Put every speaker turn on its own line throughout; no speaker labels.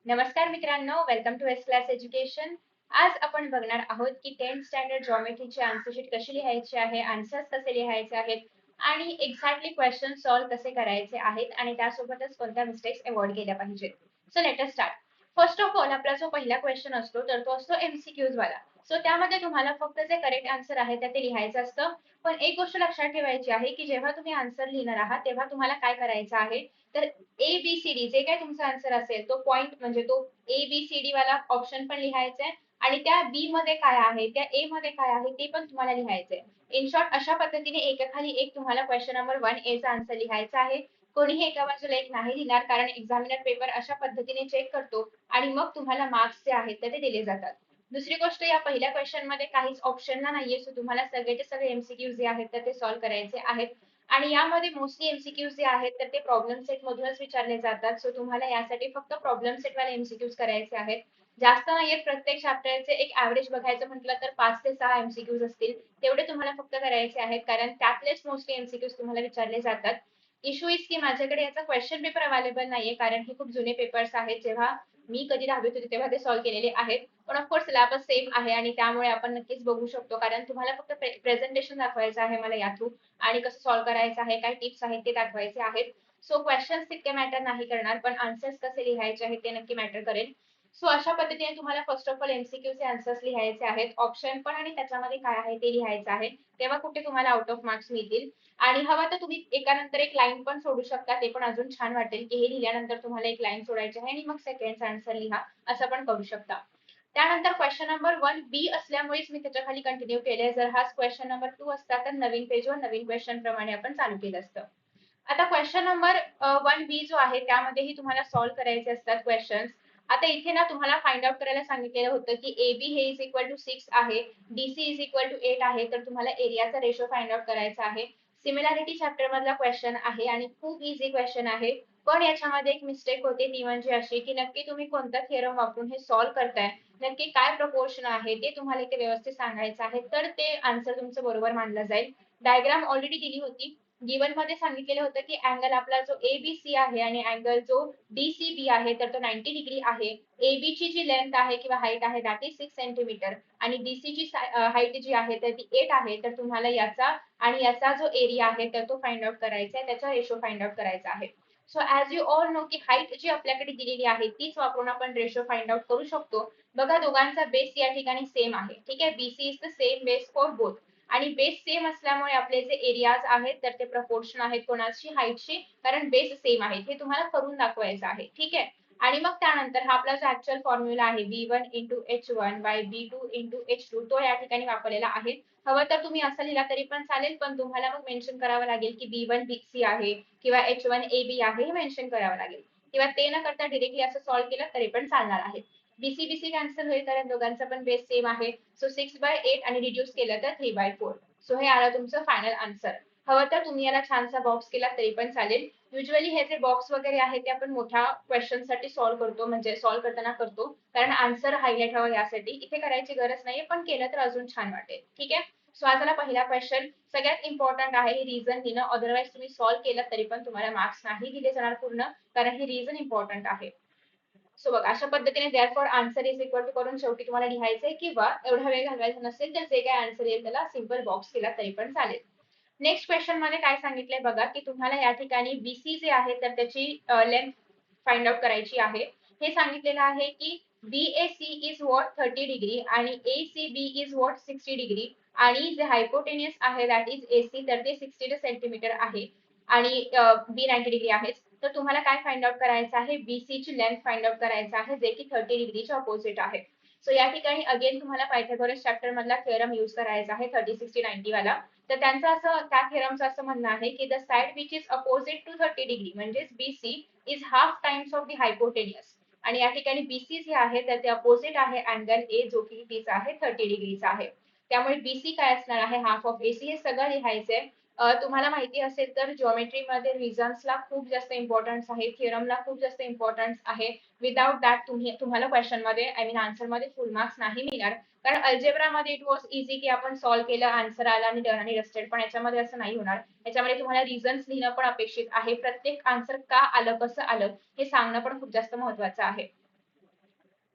नमस्कार मित्रांनो, welcome to S class education. आज आपण बघणार आहोत की 10th स्टँडर्ड जॉमेट्रीची आन्सर शीट कशी लिहायची आहे, आन्सर्स कसे लिहायचे आहेत आणि एक्झॅक्टली क्वेश्चन सॉल्व्ह कसे करायचे आहेत आणि त्यासोबतच कोणत्या मिस्टेक्स अवॉइड केल्या पाहिजेत. So let us start. First of all आपला जो पहिला क्वेश्चन असतो तर तो असतो एमसीक्यूज वाला. सो त्यामध्ये तुम्हाला फक्त जे करेक्ट आन्सर आहे ते लिहायचं असतं. पण एक गोष्ट लक्षात ठेवायची आहे की जेव्हा तुम्ही आन्सर लिहिणार आहात तेव्हा तुम्हाला काय करायचं आहे, तर A B C D J काही तुमचा आन्सर असेल तो पॉइंट म्हणजे तो ए बी सी डी वाला ऑप्शन पण लिहायचा आहे आणि त्या बी मध्ये काय आहे, त्या ए मध्ये काय आहे ते पण तुम्हाला लिहायचंय. इन शॉर्ट अशा पद्धतीने एकाखाली एक तुम्हाला क्वेश्चन नंबर 1 चा आन्सर लिहायचा आहे. कोणीही एका बाजूला एक नाही लिहिणार, कारण एक्झामिनर पेपर अशा पद्धतीने चेक करतो आणि मग तुम्हाला मार्क्स जे आहेत ते दिले जातात. दुसरी गोष्ट, या पहिल्या क्वेश्चन मध्ये काहीच ऑप्शनला नाहीये, सो तुम्हाला सगळेचे सगळे एमसीक्यू जे आहेत तर ते सॉल्व्ह करायचे आहेत. आणि यामध्ये मोस्टली एमसीक्यूज जे आहेत तर ते प्रॉब्लेम सेट मधूनच विचारले जातात. सो तुम्हाला यासाठी फक्त प्रॉब्लेम सेट वाले एमसीक्यूज करायचे आहेत. जास्त नाहीयेत. प्रत्येक चॅप्टरचे एक ऍव्हरेज बघायचं म्हटलं तर 5 ते 6 एमसीक्यूज असतील. तेवढे तुम्हाला फक्त करायचे आहेत, कारण त्यातलेच मोस्टली एमसीक्यूज तुम्हाला विचारले जातात. इश्यू इज की माझ्याकडे याचा क्वेश्चन पेपर अवेलेबल नाहीये, कारण हे खूप जुने पेपर्स आहेत. जेव्हा मी कधी 10वीत होते तेव्हा ते सॉल्व्ह केलेले आहेत. पण ऑफकोर्स सिलेबस सेम आहे आणि त्यामुळे आपण नक्कीच बघू शकतो, कारण तुम्हाला फक्त प्रेझेंटेशन दाखवायचं आहे मला या थ्रू आणि कसं सॉल्व्ह करायचं आहे, काय टिप्स आहेत ते दाखवायचे आहेत. सो क्वेश्चन्स तितके मॅटर नाही करणार, पण आन्सर्स कसे लिहायचे आहेत ते नक्की मॅटर करेल. सो अशा पद्धतीने तुम्हाला फर्स्ट ऑफ ऑल एमसीक्यूचे आन्सर्स लिहायचे आहेत, ऑप्शन पण आणि त्याच्यामध्ये काय आहे ते लिहायचं आहे. तेव्हा कुठे तुम्हाला आउट ऑफ मार्क्स मिळतील. आणि हवा तर तुम्ही एकानंतर एक लाईन पण सोडू शकता, ते पण अजून छान वाटेल की हे लिहिल्यानंतर तुम्हाला एक लाईन सोडायची आहे आणि मग सेकंडचा आन्सर लिहा, असं पण करू शकता. त्यानंतर क्वेश्चन नंबर 1 बी असल्यामुळेच मी त्याच्या खाली कंटिन्यू केले. जर हाच क्वेश्चन नंबर 2 असता तर नवीन पेजवर नवीन क्वेश्चन प्रमाणे आपण चालू केलं असतं. आता क्वेश्चन नंबर 1 बी जो आहे त्यामध्येही तुम्हाला सॉल्व्ह करायचे असतात क्वेश्चन्स. आता इथे ना तुम्हाला फाइंड आउट करायला सांगितलेलं होतं की ए बी हे इज इक्वल टू 6 आहे, D C is equal to 8 आहे, तर तुम्हाला एरियाचा रेशो फाइंड आउट करायचा आहे. सिमिलॅरिटी चॅप्टर मधला क्वेश्चन आहे आणि खूप इझी क्वेश्चन आहे. पण याच्यामध्ये एक मिस्टेक होते, ती म्हणजे अशी की नक्की तुम्ही कोणता थिअरम वापरून हे सॉल्व्ह करताय, नक्की काय प्रपोर्शन आहे ते तुम्हाला इथे व्यवस्थित सांगायचं आहे, तर ते आन्सर तुमचं बरोबर मानलं जाईल. डायग्राम ऑलरेडी दिली होती. गिवन मध्ये सांगितलेलं होतं की अँगल आपला जो एबीसी आहे आणि अँगल जो डीसीबी आहे तर तो 90 डिग्री आहे. एबी ची जी लेंथ आहे किंवा हाईट आहे दॅट इज 6 सेंटीमीटर आणि डीसी ची हाईट जी आहे तर ती 8 आहे. तर तुम्हाला याचा आणि याचा जो एरिया आहे तर तो फाइंड आउट करायचा आहे, त्याचा रेशो फाइंड आउट करायचा आहे. So as you all know की हाईट जी आपल्याकडे दिलेली आहे तीच वापरून आपण रेशो फाइंड आउट करू शकतो. बघा, दोघांचा बेस या ठिकाणी सेम आहे. ठीक आहे, BC is the same base for both. आणि बेस सेम असल्यामुळे आपले जे एरियाज आहेत तर ते प्रपोर्शन आहेत कोणाची, हाईटशी, कारण बेस सेम आहे. हे तुम्हाला करून दाखवायचं आहे. ठीक आहे. आणि मग त्यानंतर हा आपला जो ऍक्च्युअल फॉर्म्युला आहे B one into H1 bye बी2 into H2 तो या ठिकाणी वापरलेला आहे. हवं तर तुम्ही असं लिहिला तरी पण चालेल, पण तुम्हाला मग मेन्शन करावं लागेल की बी1 बीसी आहे किंवा H1 AB आहे, हे मेन्शन करावं लागेल. किंवा ते न करता डिरेक्टली असं सॉल्व्ह केलं तरी पण चालणार आहे. बीसी बीसी कॅन्सल होईल कारण दोघांचा पण बेस सेम आहे. सो 6/8 आणि रिड्यूस केलं तर 3/4. सो हे आलं तुमचं फायनल आन्सर. हवं तर तुम्ही याला छानसा बॉक्स केला तरी पण चालेल. युजली हे जे बॉक्स वगैरे आहे ते आपण मोठ्या क्वेश्चन साठी सॉल्व्ह करतो, म्हणजे सॉल्व्ह करताना करतो, कारण आन्सर हायलाइट व्हावं यासाठी. इथे करायची गरज नाहीये, पण केलं तर अजून छान वाटेल. ठीक आहे. सो आज पहिला क्वेश्चन सगळ्यात इम्पॉर्टंट आहे, हे रिझन लिहिणं. अदरवाईज तुम्ही सॉल्व्ह केलं तरी पण तुम्हाला मार्क्स नाही दिले जाणार पूर्ण, कारण हे रिझन इम्पॉर्टंट आहे. सो बघा, अशा पद्धतीने therefore answer is equal to करून शेवटी तुम्हाला लिहायचंय, किंवा एवढा वेळ घालवायचा नसेल तर जे काय आन्सर येईल त्याला सिंपल बॉक्स केला तरी पण चालेल. नेक्स्ट क्वेश्चन मध्ये काय सांगितलंय बघा, की तुम्हाला या ठिकाणी बीसी जे आहे तर त्याची लेंथ फाइंड आउट करायची आहे. हे सांगितलेलं आहे की बीएसी इज वॉट 30 डिग्री आणि एसीबी इज वॉट 60 डिग्री आणि जे हायपोटेनियस आहे दॅट इज एसी तर ते 60 सेंटीमीटर आहे आणि बी 90 डिग्री आहे. तर तुम्हाला काय फाइंड आउट करायचं आहे, बीसी ची लेंथ फाइंड आउट करायचं आहे, जे की 30 डिग्रीच्या अपोजिट आहे. सो या ठिकाणी अगेन तुम्हाला पायथागोरस चॅप्टर मधला थेरम यूज करायचा आहे 30 60 90 वाला. तर त्यांचं असं, त्या थेरमचं असं म्हणणं आहे की the side which is opposite to 30 degree म्हणजेच BC is half times of the hypotenuse. आणि या ठिकाणी बीसी जे आहे तर ते अपोजिट आहे अँगल ए, जो की तिचा आहे 30 डिग्रीचा आहे. त्यामुळे बीसी काय असणार आहे, हाफ ऑफ एसी. हे सगळं लिहायचंय. तुम्हाला माहिती असेल तर ज्योमेट्रीमध्ये रिझन्सला खूप जास्त इम्पॉर्टन्स आहे, थिअरमला खूप जास्त इम्पॉर्टन्स आहे. विदाउट दॅट तुम्हाला क्वेश्चन मध्ये आय मीन आन्सर मध्ये फुल मार्क्स नाही मिळणार. कारण अल्जेब्रा मध्ये इट वॉज इझी की आपण सॉल्व्ह केलं, आन्सर आला आणि डन आणि रस्टेड. पण याच्यामध्ये असं नाही होणार. याच्यामध्ये तुम्हाला रिझन्स लिहिणं पण अपेक्षित आहे. प्रत्येक आन्सर का आलं, कसं आलं हे सांगणं पण खूप जास्त महत्वाचं आहे.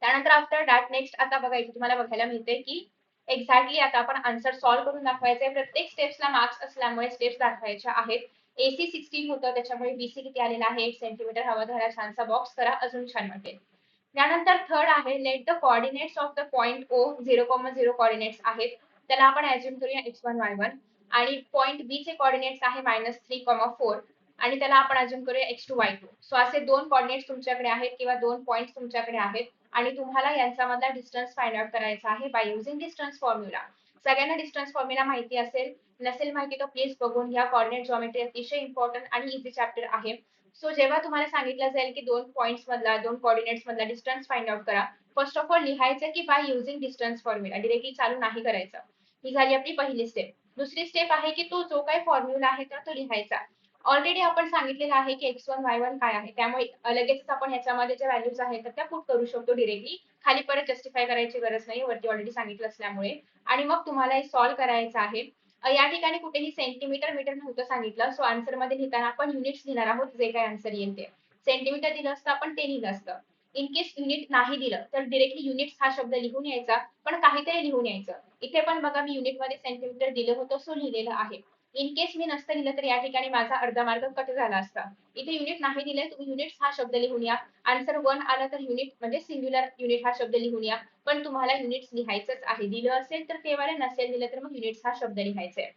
त्यानंतर आफ्टर दॅट नेक्स्ट आता बघा इथे तुम्हाला बघायला मिळते की एक्झॅक्टली आता आपण आन्सर सॉल्व्ह करून दाखवायचे. प्रत्येक स्टेप्सला मार्क्स असल्यामुळे स्टेप्स दाखवायच्या आहेत. AC 16 होतं त्याच्यामुळे BC किती आलेला आहे 1 सेंटीमीटर. हवा धरा, छानसा बॉक्स करा, अजून छान वाटेल. त्यानंतर थर्ड आहे let the coordinates of the point O 0,0 coordinates आहेत. त्याला आपण ऍज्युम करूया x1 y1 आणि पॉइंट B चे कोऑर्डिनेट्स आहे -3,4 आणि त्याला आपण ऍज्युम करूया x2 y2. सो असे दोन कोऑर्डिनेट्स तुमच्याकडे आहेत किंवा दोन पॉइंट्स तुमच्याकडे आहेत आणि तुम्हाला यांच्यामधला डिस्टन्स फाइंड आउट करायचा आहे बाय युजिंग डिस्टन्स फॉर्म्युला. सगळ्यांना डिस्टन्स फॉर्म्युला माहिती असेल, नसेल माहिती तर प्लीज बघून घ्या. कोऑर्डिनेट जॉमेट्री अतिशय इम्पॉर्टंट आणि इझी चॅप्टर आहे. सो जेव्हा तुम्हाला सांगितलं जाईल की दोन पॉइंट्स मधला, दोन कोऑर्डिनेट्स मधला डिस्टन्स फाइंड आउट करा, फर्स्ट ऑफ ऑल लिहायचं की by using distance formula. Directly चालू नाही करायचं. ही झाली आपली पहिली स्टेप. दुसरी स्टेप आहे की तो जो काही फॉर्म्युला आहे तर तो लिहायचा. ऑलरेडी आपण सांगितलेलं आहे की x1 y1 काय आहे, त्यामुळे लगेच आपण ह्याच्यामध्ये ज्या व्हॅल्यूज आहेत तर त्या पुट करू शकतो डिरेक्टली. खाली परत जस्टिफाय करायची गरज नाही, वरती ऑलरेडी सांगितलं असल्यामुळे. आणि मग तुम्हाला हे सॉल्व्ह करायचं आहे. या ठिकाणी कुठेही सेंटीमीटर मीटर नव्हतं सांगितलं, सो आन्सर मध्ये लिहिताना आपण युनिट्स लिहिणार आहोत. जे काय आन्सर येईल ते सेंटीमीटर दिलं असतं आपण ते लिहिलं असतं. इन केस युनिट नाही दिलं तर डिरेक्टली युनिट्स हा शब्द लिहून यायचा, पण काहीतरी लिहून यायचं. इथे पण बघा मी युनिट मध्ये सेंटीमीटर दिलं होतं सो लिहिलेलं आहे. इन केस मी नसतं लिहिलं तर या ठिकाणी माझा अर्धा मार्क कट झाला असता. इथे युनिट नाही दिले, तुम्ही युनिट्स हा शब्द लिहून या. आन्सर 1 आला तर युनिट म्हणजे सिंग्युलर युनिट हा शब्द लिहून या. पण तुम्हाला युनिट्स लिहायचंच आहे. दिलं असेल तर ते वाले, नसेल दिलं तर मग युनिट्स हा शब्द लिहायचा आहे.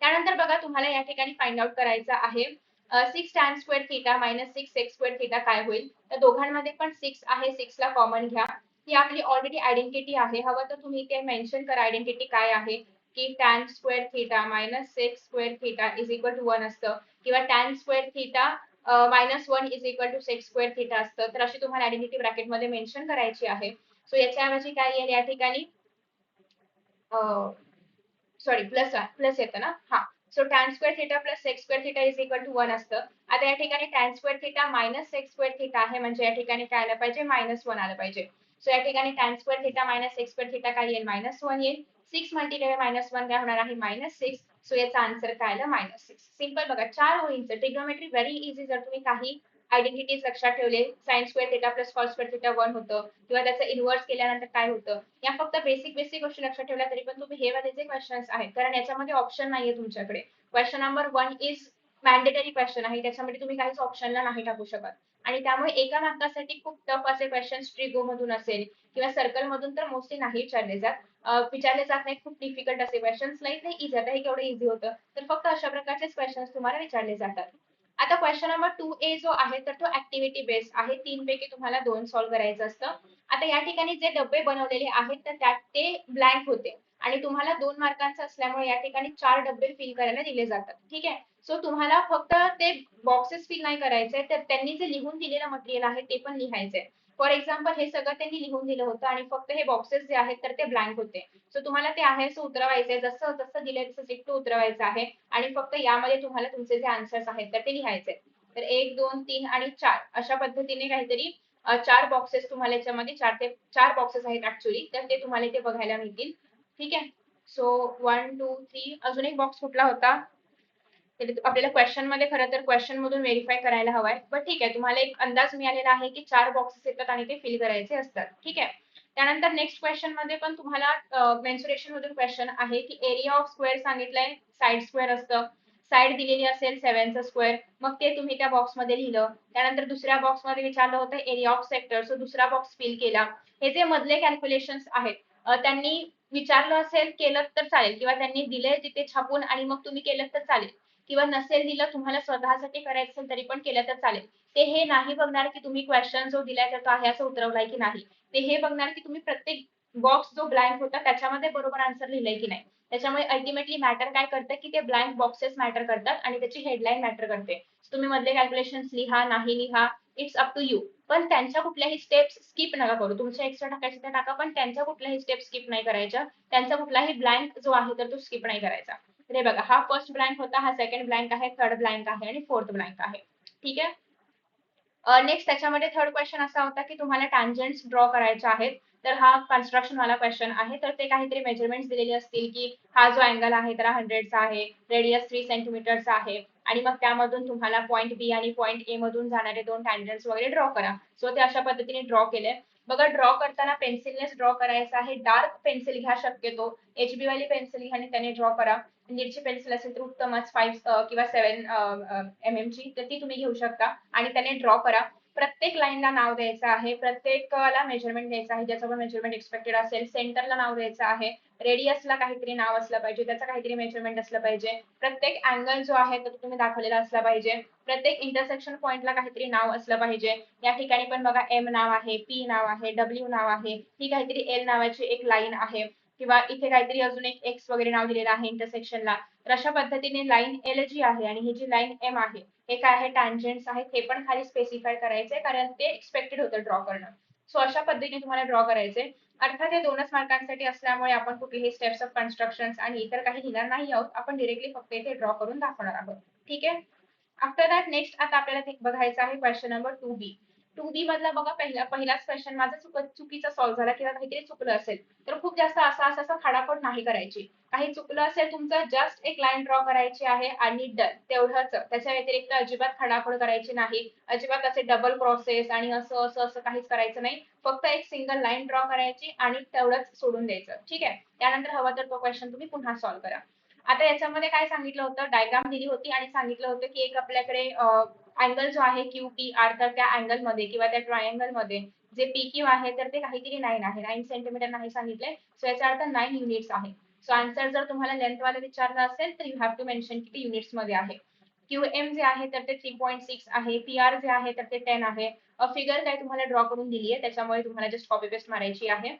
त्यानंतर बघा तुम्हाला या ठिकाणी फाइंड आउट करायचं आहे 6 tan square theta minus 6 x square theta काय होईल. तर दोघांमध्ये पण 6 आहे, 6 ला कॉमन घ्या. ही आपली ऑलरेडी आयडेंटिटी आहे. हवं तर तुम्ही इथे मेन्शन करा आयडेंटिटी काय आहे, की tan square theta minus 6 square theta is equal to 1 असतं किंवा tan square theta -1 is equal to 6 square theta असतं. तर अशी तुम्हाला आयडेंटिटी ब्रॅकेटमध्ये मेन्शन करायची आहे. सो याच्याऐवजी काय येईल या ठिकाणी, सॉरी प्लस येतं ना, हा. So tan square theta plus sec square theta is equal to 1 असतं. आता या ठिकाणी tan square theta minus sec square theta आहे, म्हणजे या ठिकाणी काय आलं पाहिजे -1 आलं पाहिजे. सो या ठिकाणी tan square theta minus sec square theta काय येईल -1 येईल. 6 मल्टिप्लाय -1 काय होणार आहे -6. सो याचा आन्सर काय आलं -6. सिंपल बघा, 4 ओळींचं ट्रिग्नोमेट्री व्हेरी इझी. जर तुम्ही काही आयडेंटिटीज लक्षात ठेवले, sine square theta plus cos square theta 1 होतं किंवा त्याचं इन्व्हर्स केल्यानंतर काय होतं, या फक्त बेसिक बेसिक गोष्टी लक्षात ठेवल्या तरी पण तुम्ही हे वाले जे क्वेश्चन्स आहेत, कारण याच्यामध्ये ऑप्शन नाहीये तुमच्याकडे. Question number 1 is mandatory question आहे, त्याच्यामध्ये तुम्ही काहीच ऑप्शनला नाही टाकू शकत. आणि त्यामुळे एका मार्कासाठी खूप टफ असे क्वेश्चन ट्रिगो मधून असेल किंवा सर्कल मधून तर मोस्टली नाही विचारले जात. विचारले जात नाही खूप डिफिकल्ट असे क्वेश्चन. स्लाइटली इझी, आता हे केवढं इझी होतं, तर फक्त अशा प्रकारचेच क्वेश्चन्स तुम्हाला विचारले जातात. आता क्वेश्चन नंबर 2A जो आहे तर तो ऍक्टिव्हिटी बेस्ड आहे. 3 पैकी तुम्हाला 2 सॉल्व्ह करायचं असतं. आता या ठिकाणी जे डबे बनवलेले आहेत तर त्यात ते ब्लँक होते आणि तुम्हाला 2 मार्कांचं असल्यामुळे या ठिकाणी 4 डबे फिल करायला दिले जातात. ठीक आहे. सो तुम्हाला फक्त ते बॉक्सेस फिल नाही करायचे, तर त्यांनी जे लिहून दिलेलं मटेरियल आहे ते पण लिहायचंय. फॉर एक्झाम्पल हे सगळं त्यांनी लिहून दिलं होतं आणि फक्त हे बॉक्सेस जे आहेत तर ते ब्लँक होते. सो तुम्हाला ते आहे असं उतरवायचंय, जसं जसं दिलंय तसं टिक टू उतरवायचं आहे आणि फक्त यामध्ये तुम्हाला तुमचे जे आन्सर्स आहेत तर ते लिहायचे. तर 1 2 3 आणि 4 अशा पद्धतीने काहीतरी 4 बॉक्सेस तुम्हाला याच्यामध्ये 4 ते 4 बॉक्सेस आहेत ऍक्च्युअली, तर ते तुम्हाला इथे बघायला मिळतील. ठीक आहे. सो 1 2 3 अजून एक बॉक्स कुठला होता, आपल्याला क्वेश्चन मध्ये खरं तर क्वेश्चन मधून व्हेरीफाय करायला हवाय, पण ठीक आहे. तुम्हाला एक अंदाज मिळालेला आहे की 4 बॉक्सेस येतात आणि ते फिल करायचे असतात. ठीक आहे. त्यानंतर नेक्स्ट क्वेश्चन मध्ये पण तुम्हाला मेन्सुरेशन मधून क्वेश्चन आहे की एरिया ऑफ स्क्वेअर सांगितलंय, साइड स्क्वेअर असतं. साइड दिलेली असेल 7चा स्क्वेअर, मग ते तुम्ही त्या बॉक्स मध्ये लिहिलं. त्यानंतर दुसऱ्या बॉक्स मध्ये विचारलं होतं एरिया ऑफ सेक्टर, सो दुसरा बॉक्स फिल केला. हे जे मधले कॅल्क्युलेशन्स आहेत त्यांनी विचारलं असेल केलं तर चालेल, किंवा त्यांनी दिले तिथे छापून आणि मग तुम्ही केलं तर चालेल, किंवा नसेल दिलं तुम्हाला स्वतःसाठी करायचं असेल तरी पण केलं तर चालेल. ते हे नाही बघणार की तुम्ही क्वेश्चन जो दिलाय तर तो आहे असं उतरवलाय की नाही. ते हे बघणार की तुम्ही प्रत्येक बॉक्स जो ब्लँक होता त्याच्यामध्ये बरोबर आन्सर लिहिलंय की नाही. त्याच्यामुळे अल्टिमेटली मॅटर काय करतं की ते ब्लँक बॉक्सेस मॅटर करतात आणि त्याची हेडलाईन मॅटर करते. तुम्ही मधले कॅल्क्युलेशन्स लिहा नाही लिहा, इट्स अप टू यू. पण त्यांच्या कुठल्याही स्टेप्स स्किप नका करू. तुमच्या एक्स्ट्रा टाकायचे त्या टाका, पण त्यांच्या कुठल्याही स्टेप स्किप नाही करायच्या. त्यांचा कुठलाही ब्लँक जो आहे तर तो स्किप नाही करायचा. तर हे बघा, हा फर्स्ट ब्लँक होता, हा सेकंड ब्लँक आहे, थर्ड ब्लँक आहे आणि फोर्थ ब्लँक आहे. ठीक आहे. नेक्स्ट त्याच्यामध्ये थर्ड क्वेश्चन असा होता की तुम्हाला टँजंट्स ड्रॉ करायचे आहेत. तर हा कन्स्ट्रक्शन वाला क्वेश्चन आहे. तर ते काहीतरी मेजरमेंट्स दिलेले असतील की हा जो अँगल आहे तर 100चा आहे, रेडियस 3 सेंटीमीटरचा आहे आणि मग त्यामधून तुम्हाला पॉईंट बी आणि पॉईंट ए मधून जाणारे 2 टँजंट्स वगैरे ड्रॉ करा. सो ते अशा पद्धतीने ड्रॉ केले. बघा ड्रॉ करताना पेन्सिलनेच ड्रॉ करायचं आहे. डार्क पेन्सिल घ्या शक्यतो. HB वाली पेन्सिल घ्या आणि त्याने ड्रॉ करा. नीडची पेन्सिल असेल तर उत्तमच 5 किंवा 7 mm ची तर ती तुम्ही घेऊ शकता आणि त्याने ड्रॉ करा. प्रत्येक लाईनला नाव द्यायचं आहे. प्रत्येकाला मेजरमेंट द्यायचं आहे. ज्याचं पण मेजरमेंट एक्सपेक्टेड असेल. सेंटरला नाव द्यायचं आहे. रेडियसला काहीतरी नाव असलं पाहिजे. त्याचं काहीतरी मेजरमेंट असलं पाहिजे. प्रत्येक अँगल जो आहे तो तुम्ही दाखवलेला असला पाहिजे. प्रत्येक इंटरसेक्शन पॉइंटला काहीतरी नाव असलं पाहिजे. या ठिकाणी पण बघा M नाव आहे, P नाव आहे, W नाव आहे. ही काहीतरी L नावाची एक लाईन आहे किंवा इथे काहीतरी अजून एक X वगैरे नाव दिलेलं आहे इंटरसेक्शनला. तर अशा पद्धतीने लाईन L जी आहे आणि ही जी लाईन M आहे हे काय आहे टॅन्जंट्स आहेत हे पण खाली स्पेसिफाय करायचंय कारण ते एक्सपेक्टेड होतं ड्रॉ करणं. सो अशा पद्धतीने तुम्हाला ड्रॉ करायचे. अर्थात हे 2च मार्कांसाठी असल्यामुळे आपण कुठलीही स्टेप्स ऑफ कन्स्ट्रक्शन्स आणि इतर काही लिहिणार नाही आहोत. आपण डिरेक्टली फक्त इथे ड्रॉ करून दाखवणार आहोत. ठीक आहे. आफ्टर दॅट नेक्स्ट आता आपल्याला बघायचं आहे क्वेश्चन नंबर 2B. 2B मधला बघा पहिलाच क्वेश्चन माझा चुकीचा सॉल्व्ह झाला किंवा काहीतरी चुकलं असेल तर खूप जास्त असं खाडाखोड नाही करायची. काही चुकलं असेल तुमचं जस्ट एक लाईन ड्रॉ करायची आहे आणि डन तेवढंच. त्याच्या व्यतिरिक्त अजिबात खाडाखोड करायची नाही. अजिबात असे डबल प्रोसेस आणि असं असं असं काहीच करायचं नाही. फक्त एक सिंगल लाईन ड्रॉ करायची आणि तेवढंच सोडून द्यायचं. ठीक आहे. त्यानंतर हवं तर तो क्वेश्चन तुम्ही पुन्हा सॉल्व्ह करा. आता याच्यामध्ये काय सांगितलं होतं डायग्राम दिली होती आणि सांगितलं होतं की एक आपल्याकडे अँगल जो आहे QPR तर त्या अँगल मध्ये किंवा त्या ट्रायंगल मध्ये जे PQ आहे तर ते काहीतरी 9 आहे 9 सेंटीमीटर नाही सांगितलंय. सो याचा अर्थ 9 युनिट्स आहे. सो आन्सर जर तुम्हाला लेंथ वाला विचारलं असेल तर यू हॅव टू मेन्शन किती युनिट्स मध्ये आहे. QM जे आहे तर ते 3.6 आहे. PR जे आहे तर ते 10 आहे. फिगर काय तुम्हाला ड्रॉ करून दिली आहे त्याच्यामुळे तुम्हाला जस्ट कॉपी पेस्ट मारायची आहे.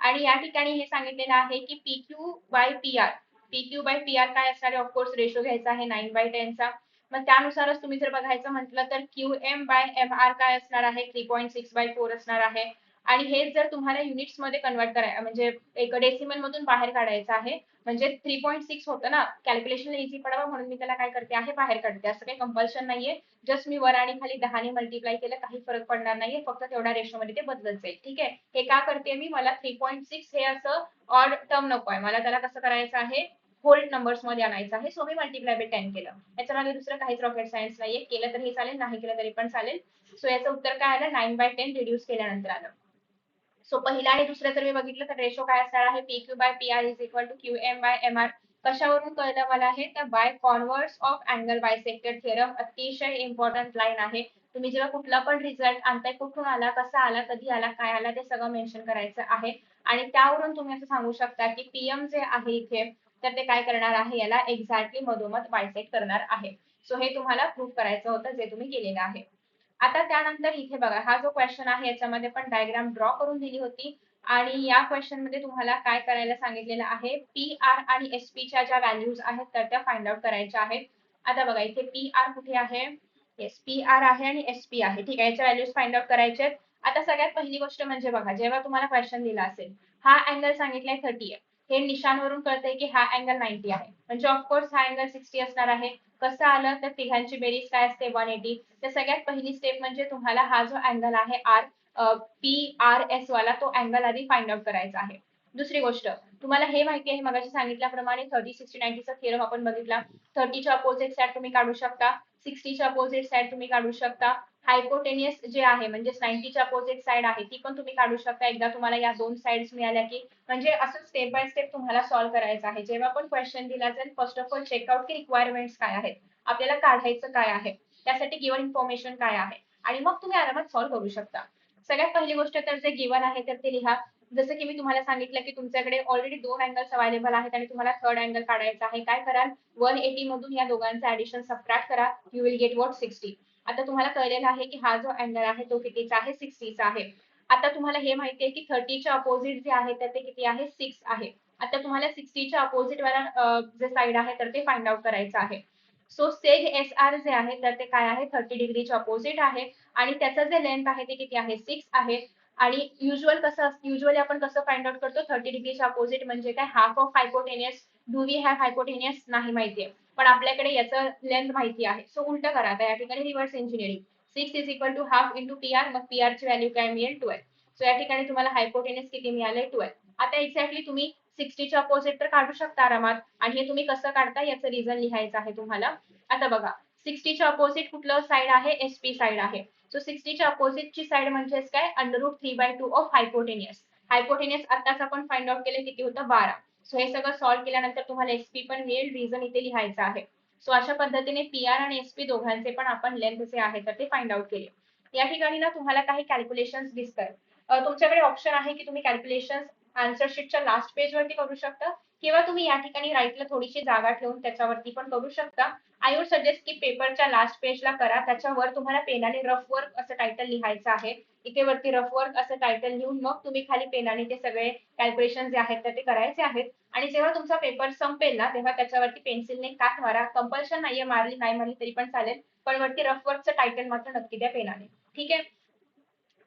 आणि या ठिकाणी हे सांगितलेलं आहे की PQ bye PR PQ bye PR काय असणार आहे ऑफकोर्स रेशो घ्यायचा आहे 9/10 चा. मग त्यानुसारच तुम्ही जर बघायचं म्हटलं तर QM बाय MR काय असणार आहे 3.6/4 असणार आहे. आणि हेच जर तुम्हाला युनिट्स मध्ये कन्वर्ट करायचं म्हणजे एक डेसिमल मधून बाहेर काढायचं आहे म्हणजे 3.6 होतं ना कॅल्क्युलेशन इझी पडावं म्हणून मी त्याला काय करते आहे बाहेर काढते. असं काही कंपल्शन नाहीये. जस्ट मी वर आणि खाली 10 ने मल्टिप्लाय केलं काही फरक पडणार नाहीये. फक्त तेवढ्या रेशो मध्ये ते बदलत जाईल. ठीक आहे. हे का करते मी मला 3.6 हे असं ऑड टर्म नको आहे. मला त्याला कसं करायचं आहे होल नंबर्स मध्ये आणायचं आहे. सो मी मल्टिप्लाय बाय 10 केलं. याच्यामागे दुसरं काहीच रॉकेट सायन्स नाहीये. केलं तरी चालेल नाही केलं तरी पण चालेल. सो याचं उत्तर काय आलं 9/10 रिड्यूस केल्यानंतर आलं. सो पहिला आणि दुसरं जर मी बघितलं तर रेशो काय असणार आहे PQ bye PR is equal to QM by MR. कशावरून कळलं मला हे तर by converse of angle bisector theorem अतिशय इम्पॉर्टंट लाईन आहे. तुम्ही जेव्हा कुठला पण रिझल्ट आणताय कुठून आला कसा आला कधी आला काय आला ते सगळं मेन्शन करायचं आहे आणि त्यावरून तुम्ही असं सांगू शकता की PM जे आहे इथे तर ते काय करणार आहे याला एक्झॅक्टली मधोमध बायसेक्ट करणार आहे. सो हे तुम्हाला प्रूव्ह करायचं होतं जे तुम्ही केलेलं आहे. आता त्यानंतर इथे बघा हा जो क्वेश्चन आहे याच्यामध्ये पण डायग्राम ड्रॉ करून दिली होती आणि या क्वेश्चन मध्ये तुम्हाला काय करायला सांगितलेलं आहे PR आणि SP च्या ज्या व्हॅल्यूज आहेत तर त्या फाइंड आउट करायच्या आहेत. आता बघा इथे PR कुठे आहे येस PR आहे आणि SP आहे. ठीक आहे याच्या व्हॅल्यूज फाइंड आउट करायचे आहेत. आता सगळ्यात पहिली गोष्ट म्हणजे बघा जेव्हा तुम्हाला क्वेश्चन दिला असेल हा अँगल सांगितलाय 30 आहे. हे निशाणवरून कळतंय की हा अँगल 90 आहे म्हणजे ऑफकोर्स हा अँगल 60 असणार आहे. कसं आलं तर तिघांची बेरीज काय असते 180. तर सगळ्यात पहिली स्टेप म्हणजे तुम्हाला हा जो अँगल आहे PRS वाला तो अँगल आधी फाइंड आउट करायचा आहे. दुसरी गोष्ट तुम्हाला हे माहिती आहे मगाशी सांगितल्याप्रमाणे 30 60 90 चा थिअरम आपण बघितला. 30 च्या अपोजिट साइड तुम्ही काढू शकता. 60 च्या अपोजिट साइड तुम्ही काढू शकता. हायपोटेनियस जे आहे म्हणजे 90 च्या अपोजिट साइड आहे ती पण तुम्ही काढू शकता. एकदा तुम्हाला या दोन साइड्स मिळाल्या की म्हणजे असं स्टेप बाय स्टेप तुम्हाला सॉल्व्ह करायचं आहे. जेव्हा पण क्वेश्चन दिला जाईल फर्स्ट ऑफ ऑल चेकआउट की रिक्वायरमेंट्स काय आहेत. आपल्याला काढायचं काय आहे. त्यासाठी गिव्हन इन्फॉर्मेशन काय आहे आणि मग तुम्ही आरामात सॉल्व्ह करू शकता. सगळ्यात पहिली गोष्ट तर जे गिव्हन आहे तर ते लिहा. जसं की मी तुम्हाला सांगितलं की तुमच्याकडे ऑलरेडी 2 अँगल्स अवेलेबल आहेत आणि तुम्हाला थर्ड अँगल काढायचा आहे. काय कराल 180 मधून या दोघांचं ऍडिशन सबट्रॅक्ट करा. You will get what 60. आता तुम्हाला कळलेलं आहे की हा जो अँगल आहे तो कितीचा आहे 60 चा आहे. आता तुम्हाला हे माहिती आहे की 30 च्या अपोजिट जे आहे तर ते किती आहे 6 आहे. आता तुम्हाला 60 च्या अपोजिट वाला जे साइड आहे तर ते फाइंड आउट करायचं आहे. सो सेग SR जे आहे तर ते काय आहे 30 डिग्रीच्या अपोजिट आहे आणि त्याचं जे लेंथ आहे ते किती आहे 6 आहे. आणि युजली आपण कसं फाइंड आउट करतो 30 डिग्रीच्या अपोजिट म्हणजे काय half of hypotenuse. Do we have hypotenuse नाही माहितीये पण आपल्याकडे याचं लेंथ माहिती आहे. सो उलट करा आता या ठिकाणी reverse engineering 6 is equal to half into PR मग PR ची व्हॅल्यू काय मिळेल 12. सो या ठिकाणी तुम्हाला हायपोटेनियस किती मिळाले 12. आता एक्झॅक्टली तुम्ही 60 च्या अपोजिट तर काढू शकता आरामात आणि हे तुम्ही कसं काढता याचं रिझन लिहायचं आहे तुम्हाला. आता बघा 60च्या अपोजिट कुठलं साइड आहे, एसपी साइड आहे. सो 60च्या अपोजिटची साइड म्हणजेच काय, √3/2 ऑफ हायपोटेनियस. हायपोटेनियस आताच आपण फाइंड आउट केले, किती होतं, 12. सो हे सगळं सॉल्व्ह केल्यानंतर तुम्हाला एसपी पण मिळेल, रिझन इथे लिहायचं आहे. सो अशा पद्धतीने पीआर आणि एसपी दोघांचे पण आपण लेंथ जे आहे तर ते फाइंड आउट केले. या ठिकाणी ना तुम्हाला काही कॅल्क्युलेशन्स दिसतात. तुमच्याकडे ऑप्शन आहे की तुम्ही कॅल्क्युलेशन्स आन्सर शीटच्या लास्ट पेज वरती करू शकता, किंवा तुम्ही या ठिकाणी राईटला थोडीशी जागा ठेवून त्याच्यावरती पण करू शकता. आय वुड सजेस्ट की पेपरच्या लास्ट पेजला करा. त्याच्यावर तुम्हाला पेनाने रफ वर्क असं टायटल लिहायचं आहे. इथे वरती रफ वर्क असं टायटल लिहून मग तुम्ही खाली पेनाने ते सगळे कॅल्क्युलेशन जे आहेत तर ते करायचे आहेत. आणि जेव्हा तुमचा पेपर संपेल ना, तेव्हा त्याच्यावरती पेन्सिलने काट मारा. कंपल्शन नाहीये, मारली नाही मारली तरी पण चालेल, पण वरती रफ वर्कचं टायटल मात्र नक्की द्या पेनाने. ठीक आहे.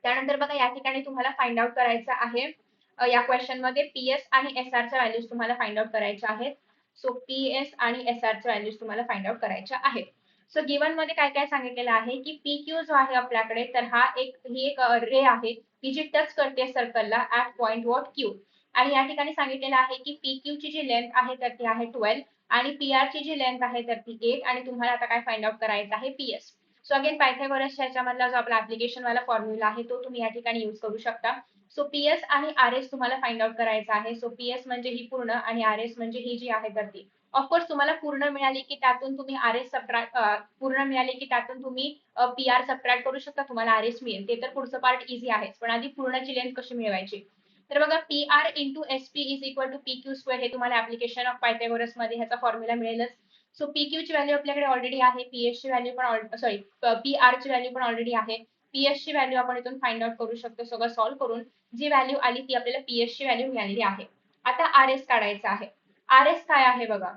त्यानंतर बघा या ठिकाणी तुम्हाला फाइंड आउट करायचं आहे, या क्वेश्चन मध्ये पीएस आणि एसआरच्या व्हॅल्यूज तुम्हाला फाइंड आउट करायच्या आहेत. सो पीएस आणि एसआरच्या व्हॅल्यूज तुम्हाला फाइंड आउट करायच्या आहेत. सो गिवन मध्ये काय काय सांगितलेलं आहे की पी क्यू जो आहे आपल्याकडे, तर ही एक रे आहे की जी टच करते सर्कलला ऍट पॉइंट वॉट क्यू. आणि या ठिकाणी सांगितलेलं आहे की पी क्यू ची जी लेंथ आहे तर ती आहे 12, आणि पीआर ची जी लेंथ आहे तर ती 8, आणि तुम्हाला आता काय फाइंड आउट करायचं आहे, पीएस. सो अगेन पायथागोरसच्या याच्यामधला जो आपला ऍप्लिकेशन वाला फॉर्म्युला आहे तो तुम्ही या ठिकाणी युज करू शकता. सो पीएस आणि आर एस तुम्हाला फाइंड आउट करायचा आहे. सो पीएस म्हणजे ही पूर्ण आणि आर एस म्हणजे ही जी आहे तर ती. ऑफकोर्स तुम्हाला पूर्ण मिळाली की त्यातून तुम्ही आर एस सबट्रॅक्ट, पूर्ण मिळाली की त्यातून तुम्ही पीआर सबट्रॅक्ट करू शकता, तुम्हाला आर एस मिळेल. ते तर पुढचं पार्ट इझी आहे, पण आधी पूर्णची लेंथ कशी मिळवायची. तर बघा, P R into S P is equal to P Q square, हे तुम्हाला ऍप्लिकेशन ऑफ पायथागोरस मध्ये ह्याचा फॉर्म्युला मिळेलच. सो पी क्यू ची व्हॅल्यू आपल्याकडे ऑलरेडी आहे, पीएस ची व्हॅल्यू पण सॉरी पी आर ची व्हॅल्यू पण ऑलरेडी आहे. पीएस ची व्हॅल्यू आपण इथून फाइंड आउट करू शकतो सगळं सॉल्व्ह करून. जी व्हॅल्यू आली ती आपल्याला पीएस ची व्हॅल्यू मिळालेली आहे. आता आर एस काढायचा आहे. आर एस काय आहे बघा,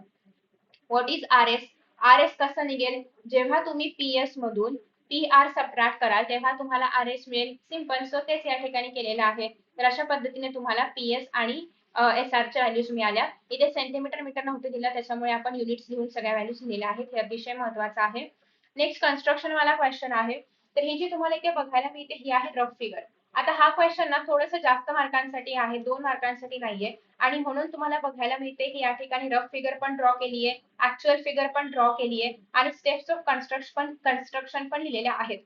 what is R S. R S कसं निघेल, जेव्हा तुम्ही पीएस मधून पी आर सबट्रॅक्ट कराल तेव्हा तुम्हाला आर एस मिळेल. सिंपल. सो तेच या ठिकाणी केलेलं आहे. तर अशा पद्धतीने तुम्हाला पीएस आणि एस आर च्या व्हॅल्यूज मिळाल्या. इथे सेंटीमीटर मीटर नव्हतं दिलं, त्याच्यामुळे आपण युनिट्स लिहून सगळ्या व्हॅल्यूज लिहिल्या आहेत. हे अतिशय महत्वाचं आहे. नेक्स्ट कन्स्ट्रक्शन वाला क्वेश्चन आहे. तर ही जी तुम्हाला इथे बघायला मिळते ही आहे रफ फिगर. आता हा क्वेश्चन ना थोडंसं जास्त मार्कांसाठी आहे, 2 मार्कांसाठी नाहीये, आणि म्हणून तुम्हाला बघायला मिळते की या ठिकाणी रफ फिगर पण ड्रॉ केली आहे, ऍक्च्युअल फिगर पण ड्रॉ केली आहे, आणि स्टेप्स ऑफ कन्स्ट्रक्शन पण लिहिलेल्या आहेत.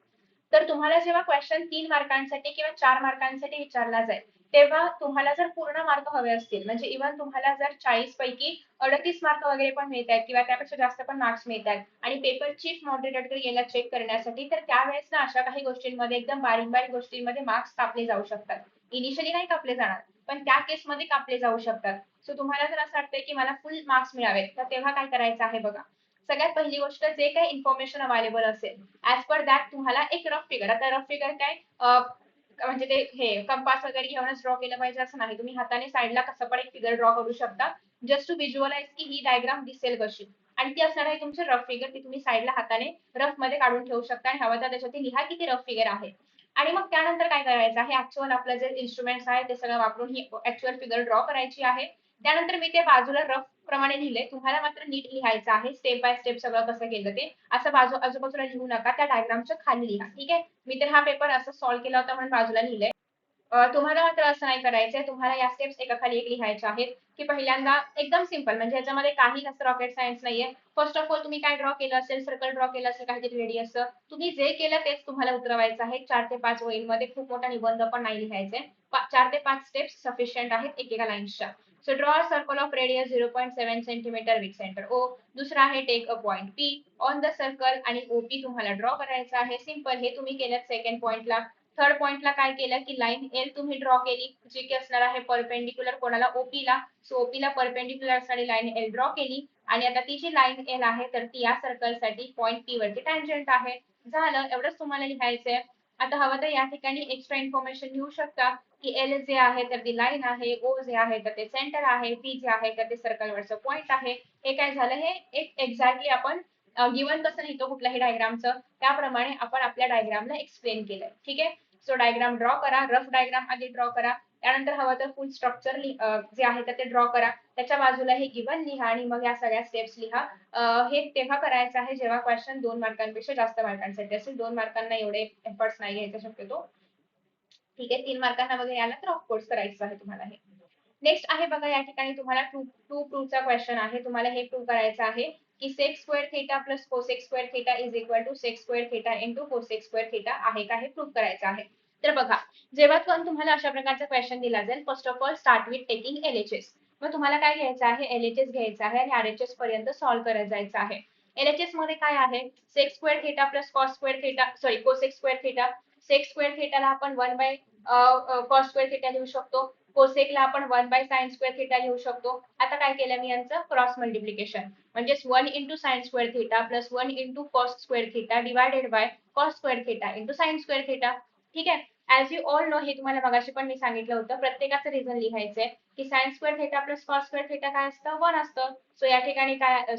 तर तुम्हाला जेव्हा क्वेश्चन 3 मार्कांसाठी किंवा 4 मार्कांसाठी विचारला जाईल, तेव्हा तुम्हाला जर पूर्ण मार्क हवे असतील, म्हणजे इव्हन तुम्हाला जर 40 पैकी 38 मार्क वगैरे पण मिळत आहेत किंवा त्यापेक्षा जास्त पण मार्क्स मिळत आहेत, आणि पेपर चीफ मॉडरेटर गेला चेक करण्यासाठी, तर त्यावेळेस ना अशा काही गोष्टींमध्ये, एकदम बारीक बारीक गोष्टींमध्ये मार्क्स कापले जाऊ शकतात. इनिशियली नाही कापले जाणार, पण त्या केसमध्ये कापले जाऊ शकतात. सो तुम्हाला जर असं वाटतंय की मला फुल मार्क्स मिळावेत, तर तेव्हा काय करायचं आहे बघा. सगळ्यात पहिली गोष्ट, जे काही इन्फॉर्मेशन अवेलेबल असेल ऍज पर दॅट तुम्हाला एक रफ फिगर. आता रफ फिगर काय, म्हणजे ते हे कंपास वगैरे घेऊनच ड्रॉ केलं पाहिजे असं नाही, तुम्ही हाताने साईडला कसं पण एक फिगर ड्रॉ करू शकता, जस्ट टू व्हिज्युअलाइज की ही डायग्राम दिसेल कशी. आणि ती असणार आहे तुमची रफ फिगर, ती तुम्ही साईडला हाताने रफ मध्ये काढून ठेवू शकता, आणि हवं तर त्याच्यावरती लिहा की ती रफ फिगर आहे. आणि मग त्यानंतर काय करायचं आहे, ऍक्च्युअल आपलं जे इन्स्ट्रुमेंट्स आहे ते सगळं वापरून ही ऍक्च्युअल फिगर ड्रॉ करायची आहे. त्यानंतर मी ते बाजूला रफ प्रमाणे लिहिले, तुम्हाला मात्र नीट लिहायचं आहे, स्टेप बाय स्टेप सगळं कसं केलं ते. असं आजूबाजूला लिहू नका, त्या डायग्रामच्या खाली लिहा. ठीक आहे. मी तर हा पेपर असं सॉल्व्ह केला होता म्हणून बाजूला लिहिलंय. तुम्हाला मात्र असं नाही करायचंय, तुम्हाला या स्टेप्स एकाखाली एक लिहायच्या आहेत. की पहिल्यांदा एकदम सिंपल, म्हणजे याच्यामध्ये काही जास्त रॉकेट सायन्स नाहीये. फर्स्ट ऑफ ऑल तुम्ही काय ड्रॉ केलं असेल, सर्कल ड्रॉ केलं असेल काहीतरी रेडियसचं, तुम्ही जे केलं तेच तुम्हाला उतरवायचं आहे. 4 ते 5 ओळींमध्ये, खूप मोठा निबंध पण नाही लिहायचे. 4 ते 5 स्टेप्स सफिशियंट आहेत एकेका लाईन्सच्या. So draw a circle of radius 0.7 centimetre with centre O. दुसरा आहे take a point P on the circle, आणि ओपी तुम्हाला ड्रॉ करायचं आहे. सिंपल. हे तुम्ही केलं सेकंड पॉइंटला. थर्ड पॉइंटला काय केलं की लाईन एल तुम्ही ड्रॉ केली, जी की असणार आहे परपेंडिक्युलर कोणाला, ओपीला. सो ओपीला परपेंडिक्युलर असणारी लाईन एल ड्रॉ केली, आणि आता ती जी लाईन एल आहे तर ती या सर्कलसाठी पॉइंट पी वरती टँजंट आहे. झालं, एवढंच तुम्हाला लिहायचंय. आता हवं तर या ठिकाणी एक्स्ट्रा इन्फॉर्मेशन लिहू शकता की एल जे आहे तर ती लाईन आहे, ओ जे आहे तर ते सेंटर आहे, पी जे आहे तर ते सर्कलवरचं पॉइंट आहे. हे काय झालं, हे एक एक्झॅक्टली आपण गिवन कसं लिहितो कुठल्याही डायग्रामचं, त्याप्रमाणे आपण आपल्या डायग्रामला एक्सप्लेन केलंय. ठीक आहे. सो डायग्राम ड्रॉ करा, रफ डायग्राम आधी ड्रॉ करा, त्यानंतर हवं तर फुल स्ट्रक्चर जे आहे तर ते ड्रॉ करा, त्याच्या बाजूला हे गिवन लिहा, आणि मग या सगळ्या स्टेप्स लिहा. हे तेव्हा करायचं आहे जेव्हा क्वेश्चन 2 मार्कांपेक्षा जास्त मार्कांसाठी असेल. 2 मार्कांना एवढे एफर्ट्स नाही घ्यायचे शक्यतो. ठीक आहे. 3 मार्कांना वगैरे आला तर ऑफकोर्स करायचं आहे तुम्हाला हे. नेक्स्ट आहे बघा, या ठिकाणी तुम्हाला टू टू प्रूव्हचा क्वेश्चन आहे. तुम्हाला हे प्रूव्ह करायचं आहे की sec square theta plus cosec square theta is equal to sec square theta into cosec square theta आहे का हे प्रूव्ह करायचं आहे. तर बघा, जेव्हा पण तुम्हाला अशा प्रकारचा क्वेश्चन दिला जाईल, first of all start with taking LHS. मग तुम्हाला काय घ्यायचं आहे, एलएचएस घ्यायचा आहे आणि आरएचएस पर्यंत सॉल्व्ह करत जायचं आहे. एलएचएस मध्ये काय आहे, sec square theta plus cos square theta, sorry cosec square theta. Sec square थीटाला आपण 1 बाय कॉस स्क्वेअर थीटा लिहू शकतो. कोसेकला आपण 1 बाय साइन स्क्वेअर थीटा लिहू शकतो. आता काय केलं मी यांचं क्रॉस मल्टिप्लिकेशन, म्हणजेच 1 into sine square theta plus 1 into cos square theta divided by cos square theta into sine square theta. ठीक आहे. ऍज यू ऑल नो, हे तुम्हाला मगाशी पण मी सांगितलं होतं, प्रत्येकाचं रिझन लिहायचंय की sine square theta plus cos square theta काय असतं, 1 असतं. सो या ठिकाणी काय,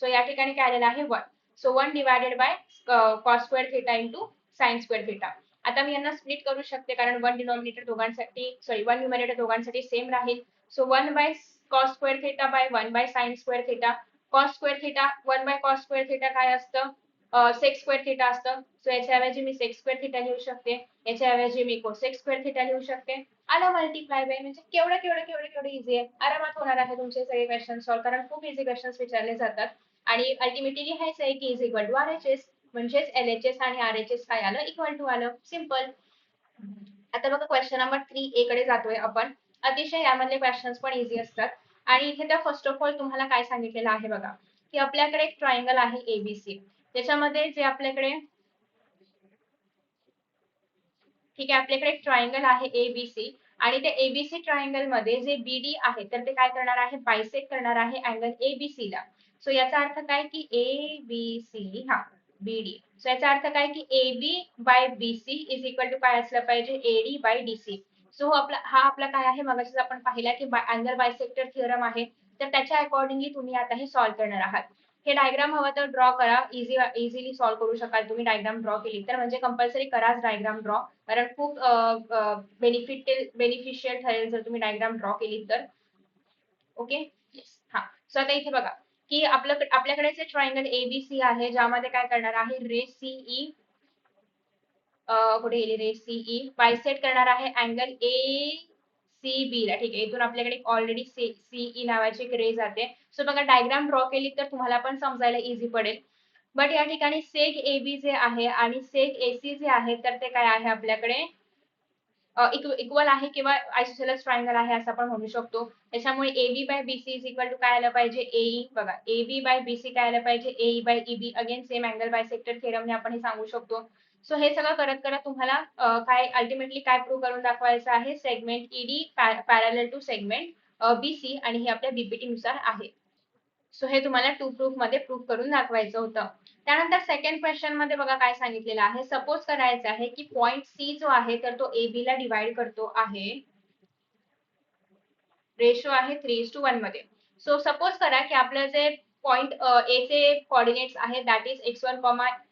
सो या ठिकाणी काय आलेलं आहे 1. So 1 divided by cos square theta into sine square theta. आता मी यांना स्प्लिट करू शकते, कारण 1 डिनॉमिनेटर दोघांसाठी, सॉरी 1 न्यूमरेटर दोघांसाठी सेम राहील. So 1 by cos square theta by 1 by sine square theta. Cos square theta 1 by cos square theta काय असतं, सेक स्क्वेअर थीटा असतं. सो याच्याऐवजी मी सेक स्क्वेअर थीटा लिहू शकते, याच्याऐवजी मी कोसेक स्क्वेअर थीटा लिहू शकते. आलं मल्टिप्लाय बाय. म्हणजे केवढं केवढं केवढं केवढं इझी आहे, आरामात होणार आहे तुमचे सगळे क्वेश्चन सॉल्व्ह, कारण खूप इझी क्वेश्चन विचारले जातात. आणि अल्टिमेटली लिहायचं आहे की इज इक्वल टू आरएचएस, म्हणजेच एलएचएस आणि आरएचएस काय आलं, इक्वल टू आलं. सिम्पल. आता बघा, क्वेश्चन नंबर 3 ए कडे जातोय आपण. अतिशय यामधले क्वेश्चन्स पण इझी असतात. आणि इथे तर फर्स्ट ऑफ ऑल तुम्हाला काय सांगितलेलं आहे बघा, की आपल्याकडे एक ट्रायंगल आहे एबीसी. त्याच्यामध्ये जे आपल्याकडे, ठीक आहे, आपल्याकडे एक ट्रायंगल आहे एबीसी. आणि त्या एबीसी ट्रायंगल मध्ये जे बीडी आहे, तर ते काय करणार आहे, बायसेक्ट करणार आहे अँगल एबीसी ला. सो याचा अर्थ काय की एबीसी, हा बीडी. सो याचा अर्थ काय की AB by BC is equal to काय असलं पाहिजे, एडी बाय डीसी. सो आपला काय आहे, मगाशीच आपण पाहिला की अँगल बायसेक्टर थिअरम आहे. तर त्याच्या अकॉर्डिंगली तुम्ही आता हे सॉल्व्ह करणार आहात. हे डायग्राम हवं तर ड्रॉ करा, इझिली सॉल्व्ह करू शकाल तुम्ही डायग्राम ड्रॉ केली तर. म्हणजे कंपल्सरी कराच डायग्राम ड्रॉ, कारण खूप बेनिफिशियल ठरेल जर तुम्ही डायग्राम ड्रॉ केली तर. ओके. येस. हा. सो आता इथे बघा की आपल्याकडे जे ट्रायंगल एबीसी आहे, ज्यामध्ये काय करणार आहे, रे सीई, कुठे गेली रे सीई, बायसेट करणार आहे अँगल ए सी बी ला. ठीक आहे, इथून आपल्याकडे ऑलरेडी सीई नावाची एक रे जाते. सो बघा, डायग्राम ड्रॉ केली तर तुम्हाला पण समजायला इझी पडेल. बट या ठिकाणी सेक एबी जे आहे आणि सेक एसी जे आहे, तर ते काय आहे आपल्याकडे इक्वल आहे किंवा आयसोसेलेस ट्रायंगल आहे असं आपण म्हणू शकतो. त्याच्यामुळे AB by BC is equal to काय आलं पाहिजे, एई. बघा, एबी बाय बीसी काय आलं पाहिजे, AE by EB. Again same angle bisector थेरमने आपण हे सांगू शकतो. सो हे सगळं करत करत तुम्हाला काय अल्टिमेटली काय प्रूव्ह करून दाखवायचं आहे, segment ED parallel to segment BC, आणि हे आपल्या बीपीटी नुसार आहे. सो हे तुम्हाला टू प्रूफ मध्ये प्रूफ करून दाखवायचं होतं. त्यानंतर सेकंड क्वेश्चन मध्ये बघा काय सांगितलेलं आहे, सपोज करायचं आहे की पॉइंट सी जो आहे, तर तो ए बी ला डिवाइड करतो आहे, रेशो आहे 3:1 मध्ये. सो सपोज करा की आपलं जे पॉइंट ए चे कोऑर्डिनेट्स आहे, that is x1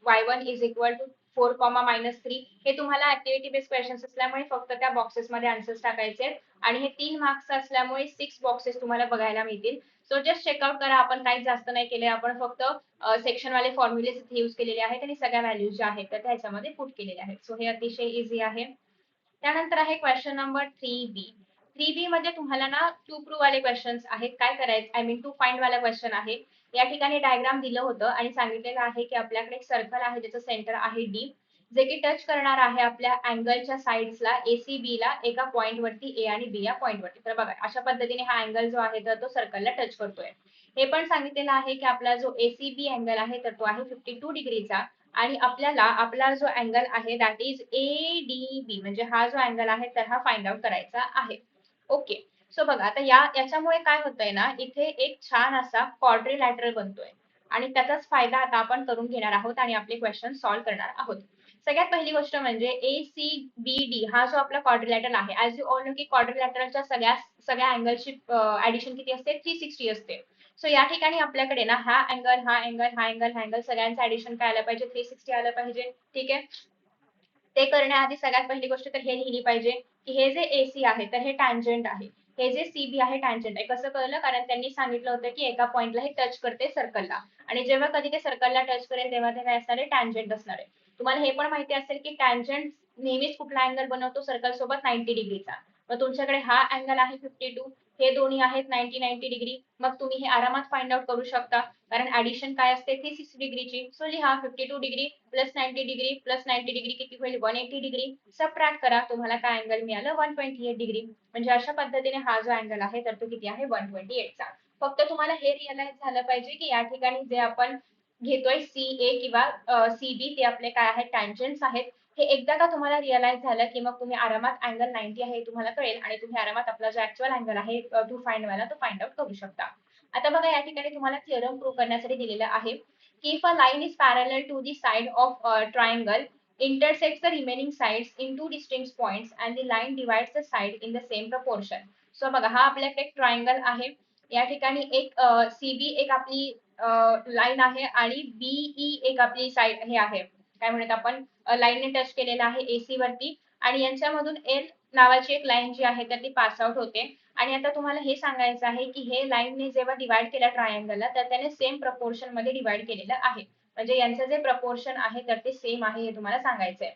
y1 is equal to 4 -3. हे तुम्हाला ऍक्टिव्हिटी बेस्ड क्वेश्चन्स असल्यामुळे फक्त त्या बॉक्सेस मध्ये आन्सर्स टाकायचे, आणि हे 3 मार्क्स असल्यामुळे 6 बॉक्सेस तुम्हाला बघायला मिळतील. सो जस्ट चेकआउट करा, आपण काहीच जास्त नाही केले, आपण फक्त सेक्शन वाले फॉर्म्युलेस यूज केलेले आहेत आणि सगळ्या व्हॅल्यूज ज्या आहेत तर त्याच्यामध्ये पुट केलेल्या आहेत. सो हे अतिशय इझी आहे. त्यानंतर आहे क्वेश्चन नंबर 3B. 3B मध्ये तुम्हाला ना टू प्रूव्ह वाले क्वेश्चन्स आहेत. काय करायचं, आय मीन टू फाइंड वाला क्वेश्चन आहे. या ठिकाणी डायग्राम दिलं होतं आणि सांगितलेलं आहे की आपल्याकडे एक सर्कल आहे ज्याचं सेंटर आहे डी, जे की टच करणार आहे आपल्या अँगलच्या साइड्सला एसीबी ला, एका पॉइंट वरती ए आणि बी या पॉइंट वरती. तर बघा, अशा पद्धतीने हा अँगल जो आहे तर तो सर्कलला टच करतोय. हे पण सांगितलेलं आहे की आपला जो एसीबी अँगल आहे तर तो आहे 52 डिग्रीचा, आणि आपल्याला आपला जो अँगल आहे दॅट इज एडीबी, म्हणजे हा जो अँगल आहे तर हा फाइंड आउट करायचा आहे. ओके. सो बघा, आता याच्यामुळे काय होतंय ना, इथे एक छान असा क्वाड्रिलॅटरल बनतोय, आणि त्याचाच फायदा आता आपण करून घेणार आहोत आणि आपले क्वेश्चन सॉल्व्ह करणार आहोत. सगळ्यात पहिली गोष्ट म्हणजे ए सी बी डी हा जो आपला क्वाड्रिलॅटरल आहे, ऍज यू ऑल नो की क्वाड्रिलॅटरलच्या सगळ्या अँगलची ऍडिशन किती असते, 360 असते. सो या ठिकाणी आपल्याकडे ना हा अँगल, हा अँगल, हा अँगल, हा अँगल सगळ्यांचं ऍडिशन काय आलं पाहिजे, 360 आलं पाहिजे. ठीक आहे. ते करण्याआधी सगळ्यात पहिली गोष्ट तर हे लिहिली पाहिजे की हे जे एसी आहे तर हे टँजंट आहे, हे जे सीबी आहे टँजंट आहे. कसं कळलं, कारण त्यांनी सांगितलं होतं की एका पॉइंटला हे टच करते सर्कलला, आणि जेव्हा कधी ते सर्कलला टच करेल तेव्हा ते काय असणार आहे, टँजंट असणार आहे. तुम्हाला हे पण माहिती असेल की टँजंट नेहमीच कुठला अँगल बनवतो, सर्कल सोबत 90 डिग्रीचा. मग तुमच्याकडे हा अँगल आहे 52, हे दोन्ही आहेत 90 डिग्री. मग तुम्ही हे आरामात फाइंड आउट करू शकता कारण ऍडिशन काय असते 360 डिग्रीची. सो लिहा 52 degree plus 90 degree plus 90 degree किती होईल 180 डिग्री. सबट्रॅक्ट करा, तुम्हाला काय अँगल मिळालं 128 डिग्री. म्हणजे अशा पद्धतीने हा जो अँगल आहे तर तो किती आहे 128 चा. फक्त तुम्हाला हे रिअलाइज झालं पाहिजे की या ठिकाणी जे आपण घेतोय CA किंवा CB ते आपले काय आहेत टँजंट्स आहेत. हे एकदा का तुम्हाला रिअलाइज झालं की मग तुम्ही आरामात अँगल 90 आहे तुम्हाला कळेल आणि तुम्ही आरामात आपला जो ऍक्च्युअल अँगल आहे टू फाइंड वाला तो फाइंड आउट करू शकता. आता बघा या ठिकाणी तुम्हाला थिअरम प्रूव्ह करण्यासाठी दिलेलं आहे की if a line is parallel to the side of triangle intersects the remaining sides in two distinct points and the line divides the side in the same proportion. So बघा हा आपल्याकडे एक triangle आहे. या ठिकाणी एक CB एक आपली लाईन आहे आणि BE एक आपली साइड हे आहे काय म्हणत आपण लाईनने टच केलेला आहे AC वरती आणि यांच्यामधून L नावाची एक लाईन जी आहे तर ती पास आउट होते. आणि आता तुम्हाला हे सांगायचं आहे की हे लाईनने जेव्हा डिवाइड केला ट्रायंगलला तर त्याने सेम प्रपोर्शन मध्ये डिवाइड केलेलं आहे. म्हणजे यांचं जे प्रपोर्शन आहे तर ते सेम आहे हे तुम्हाला सांगायचंय.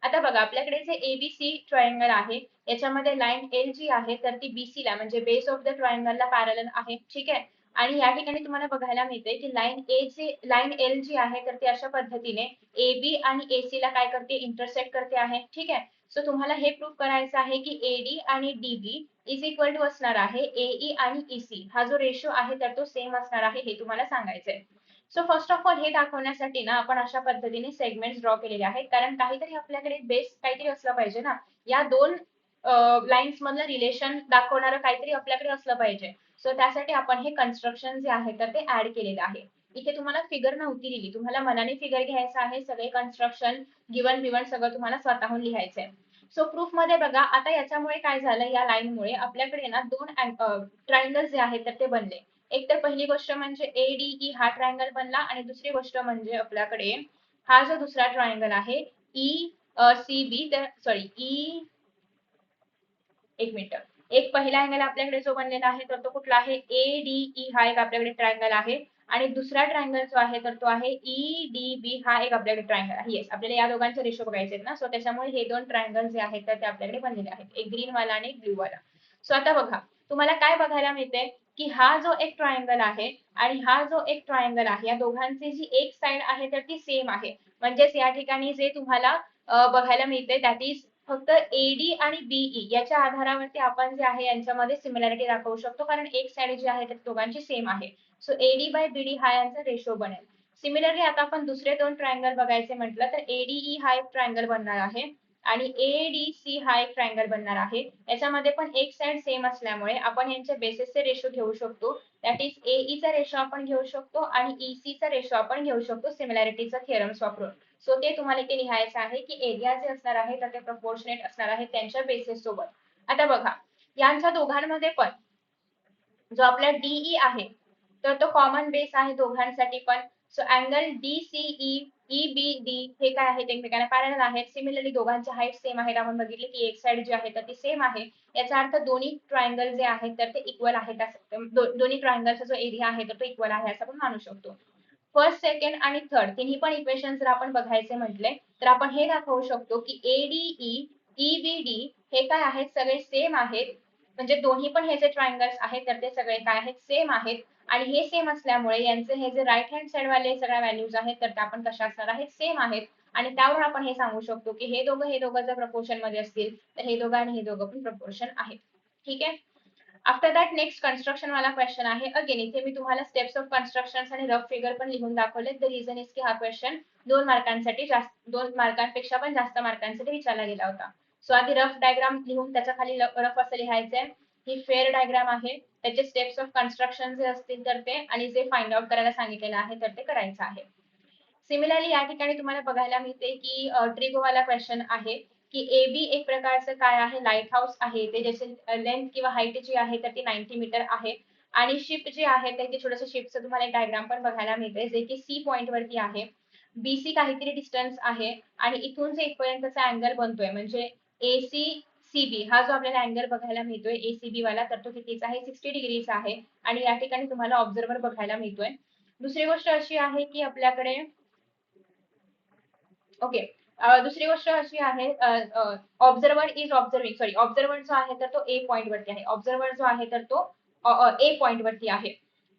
आता बघा आपल्याकडे जे ABC ट्रायंगल आहे याच्यामध्ये लाईन L जी आहे तर ती BC ला म्हणजे बेस ऑफ द ट्रायंगलला पॅरलल आहे. ठीक आहे. आणि या ठिकाणी तुम्हाला बघायला मिळते की लाईन L जी आहे तर ती अशा पद्धतीने AB आणि AC ला काय करते इंटरसेक्ट करते आहे. ठीक आहे. सो तुम्हाला हे प्रूव्ह करायचं आहे की AD आणि DB इज इक्वल टू असणार आहे AE आणि EC हा जो रेशो आहे तर तो सेम असणार आहे हे तुम्हाला सांगायचंय. सो फर्स्ट ऑफ ऑल हे दाखवण्यासाठी ना आपण अशा पद्धतीने सेगमेंट्स ड्रॉ केलेले आहेत कारण काहीतरी आपल्याकडे बेस काहीतरी असलं पाहिजे ना. या दोन लाईन्स मधलं रिलेशन दाखवणारं काहीतरी आपल्याकडे असलं पाहिजे. सो त्यासाठी आपण हे कन्स्ट्रक्शन जे आहे तर ते ऍड केलेलं आहे. इथे तुम्हाला फिगर नव्हती दिली, तुम्हाला मनाने फिगर घ्यायचा आहे. सगळे कन्स्ट्रक्शन गिवन बिवन सगळं तुम्हाला स्वतःहून लिहायचंय. सो प्रूफ मध्ये बघा आता याच्यामुळे काय झालं या लाईनमुळे आपल्याकडे ना दोन ट्रायंगल जे आहेत तर ते बनले. एक तर पहिली गोष्ट म्हणजे ADE हा ट्रायंगल बनला आणि दुसरी गोष्ट म्हणजे आपल्याकडे हा जो दुसरा ट्रायंगल आहे ECB तर सॉरी एक मिनिट एक पहिला अँगल आपल्याकडे जो बनलेला आहे तर तो कुठला आहे ADE हा एक आपल्याकडे ट्रायंगल आहे आणि दुसरा ट्रायंगल जो आहे तर तो आहे EDB हा एक आपल्याकडे ट्रायंगल आहे. येस आपल्याला या दोघांचे रेशो बघायचे आहेत ना. सो त्याच्यामुळे हे दोन ट्रायंगल जे आहेत तर ते आपल्याकडे बनलेले आहेत एक ग्रीन वाला आणि एक ब्ल्यू वाला. सो आता बघा तुम्हाला काय बघायला मिळते की हा जो एक ट्रायंगल आहे आणि हा जो एक ट्रायंगल आहे या दोघांची जी एक साइड आहे तर ती सेम आहे. म्हणजेच या ठिकाणी जे तुम्हाला बघायला मिळते दॅट इज फक्त AD आणि BE याच्या आधारावरती आपण जे आहे यांच्यामध्ये सिमिलॅरिटी दाखवू शकतो कारण एक साइड जी आहे तर दोघांची सेम आहे. सो AD बाय BD हा यांचा रेशो बनेल. सिमिलरली आता आपण दुसरे दोन ट्रायंगल बघायचे म्हटलं तर ADE हा एक ट्रायंगल बनणार आहे आणि ADC हा एक ट्रायंगल बनणार आहे. याच्यामध्ये पण एक साइड सेम असल्यामुळे आपण यांच्या बेसिसचे रेशो घेऊ शकतो. दॅट इज AE चा रेशो आपण घेऊ शकतो आणि EC चा रेशो आपण घेऊ शकतो सिमिलॅरिटीचा थिअरम्स वापरून. सो ते तुम्हाला इथे लिहायचं आहे की एरिया जे असणार आहे तर ते प्रपोर्शनेट असणार आहे त्यांच्या बेसिस सोबत. आता बघा यांच्या दोघांमध्ये पण जो आपला DE आहे तर तो कॉमन बेस आहे दोघांसाठी पण. सो अँगल DCE EBD हे काय आहेत एकमेकांना पॅरलल आहेत. सिमिलरली दोघांच्या हाईट सेम आहेत. आपण बघितले की एक साइड जी आहे तर ती सेम आहे. याचा अर्थ दोन्ही ट्रायंगल जे आहेत तर ते इक्वल आहेत दोन्ही ट्रायंगलचा जो एरिया आहे तर तो इक्वल आहे असं आपण मानू शकतो. फर्स्ट सेकंड आणि थर्ड तिन्ही पण इक्वेशन जर आपण बघायचे म्हटले तर आपण हे दाखवू शकतो की ADE EBD हे काय आहेत सगळे सेम आहेत. म्हणजे दोन्ही पण हे जे ट्रायंगल्स आहेत तर ते सगळे काय आहेत सेम आहेत आणि हे सेम असल्यामुळे यांचे हे जे राईट हँड साइड वाले सगळ्या व्हॅल्यूज आहेत तर त्या आपण कशा असणार आहेत सेम आहेत. आणि त्यावरून आपण हे सांगू शकतो की हे दोघं जर प्रपोर्शन मध्ये असतील तर हे दोघं आणि हे दोघं पण प्रपोर्शन आहेत. ठीक आहे. आफ्टर दॅट नेक्स्ट कन्स्ट्रक्शन वाला क्वेश्चन आहे. अगेन इथे मी तुम्हाला स्टेप्स ऑफ कन्स्ट्रक्शन आणि रफ फिगर पण लिहून दाखवले. द रिझन इज की हा क्वेश्चन 2 मार्कांपेक्षा पण जास्त मार्कांसाठी विचारला गेला होता. सो आधी रफ डायग्राम लिहून त्याच्या खाली रफ असं लिहायचंय. ही फेअर डायग्राम आहे. त्याचे स्टेप्स ऑफ कन्स्ट्रक्शन जे असतील तर ते आणि जे फाइंड आउट करायला सांगितलेलं आहे तर ते करायचं आहे. सिमिलरली या ठिकाणी तुम्हाला बघायला मिळते की ट्रिगोवाला क्वेश्चन आहे की AB एक प्रकारचं काय आहे लाईट हाऊस आहे. ते ज्याची लेंथ किंवा हाईट जी आहे तर ती 90 मीटर आहे आणि शिप जी आहे त्याची छोटंसं शिपचं तुम्हाला एक डायग्राम पण बघायला मिळते जे की C पॉइंट वरती आहे. BC काहीतरी डिस्टन्स आहे आणि इथून जे इथपर्यंतचा अँगल बनतोय म्हणजे ACCB हा जो आपल्याला अँगल बघायला मिळतोय ACB वाला तर तो कितीचा आहे 60 डिग्रीचा आहे आणि या ठिकाणी तुम्हाला ऑब्झर्वर बघायला मिळतोय. दुसरी गोष्ट अशी आहे की आपल्याकडे ओके दुसरी गोष्ट अशी आहे observer is observing sorry observer जो आहे तर तो A पॉइंट वरती आहे. ऑब्झर्वर जो आहे तर तो A पॉइंट वरती आहे.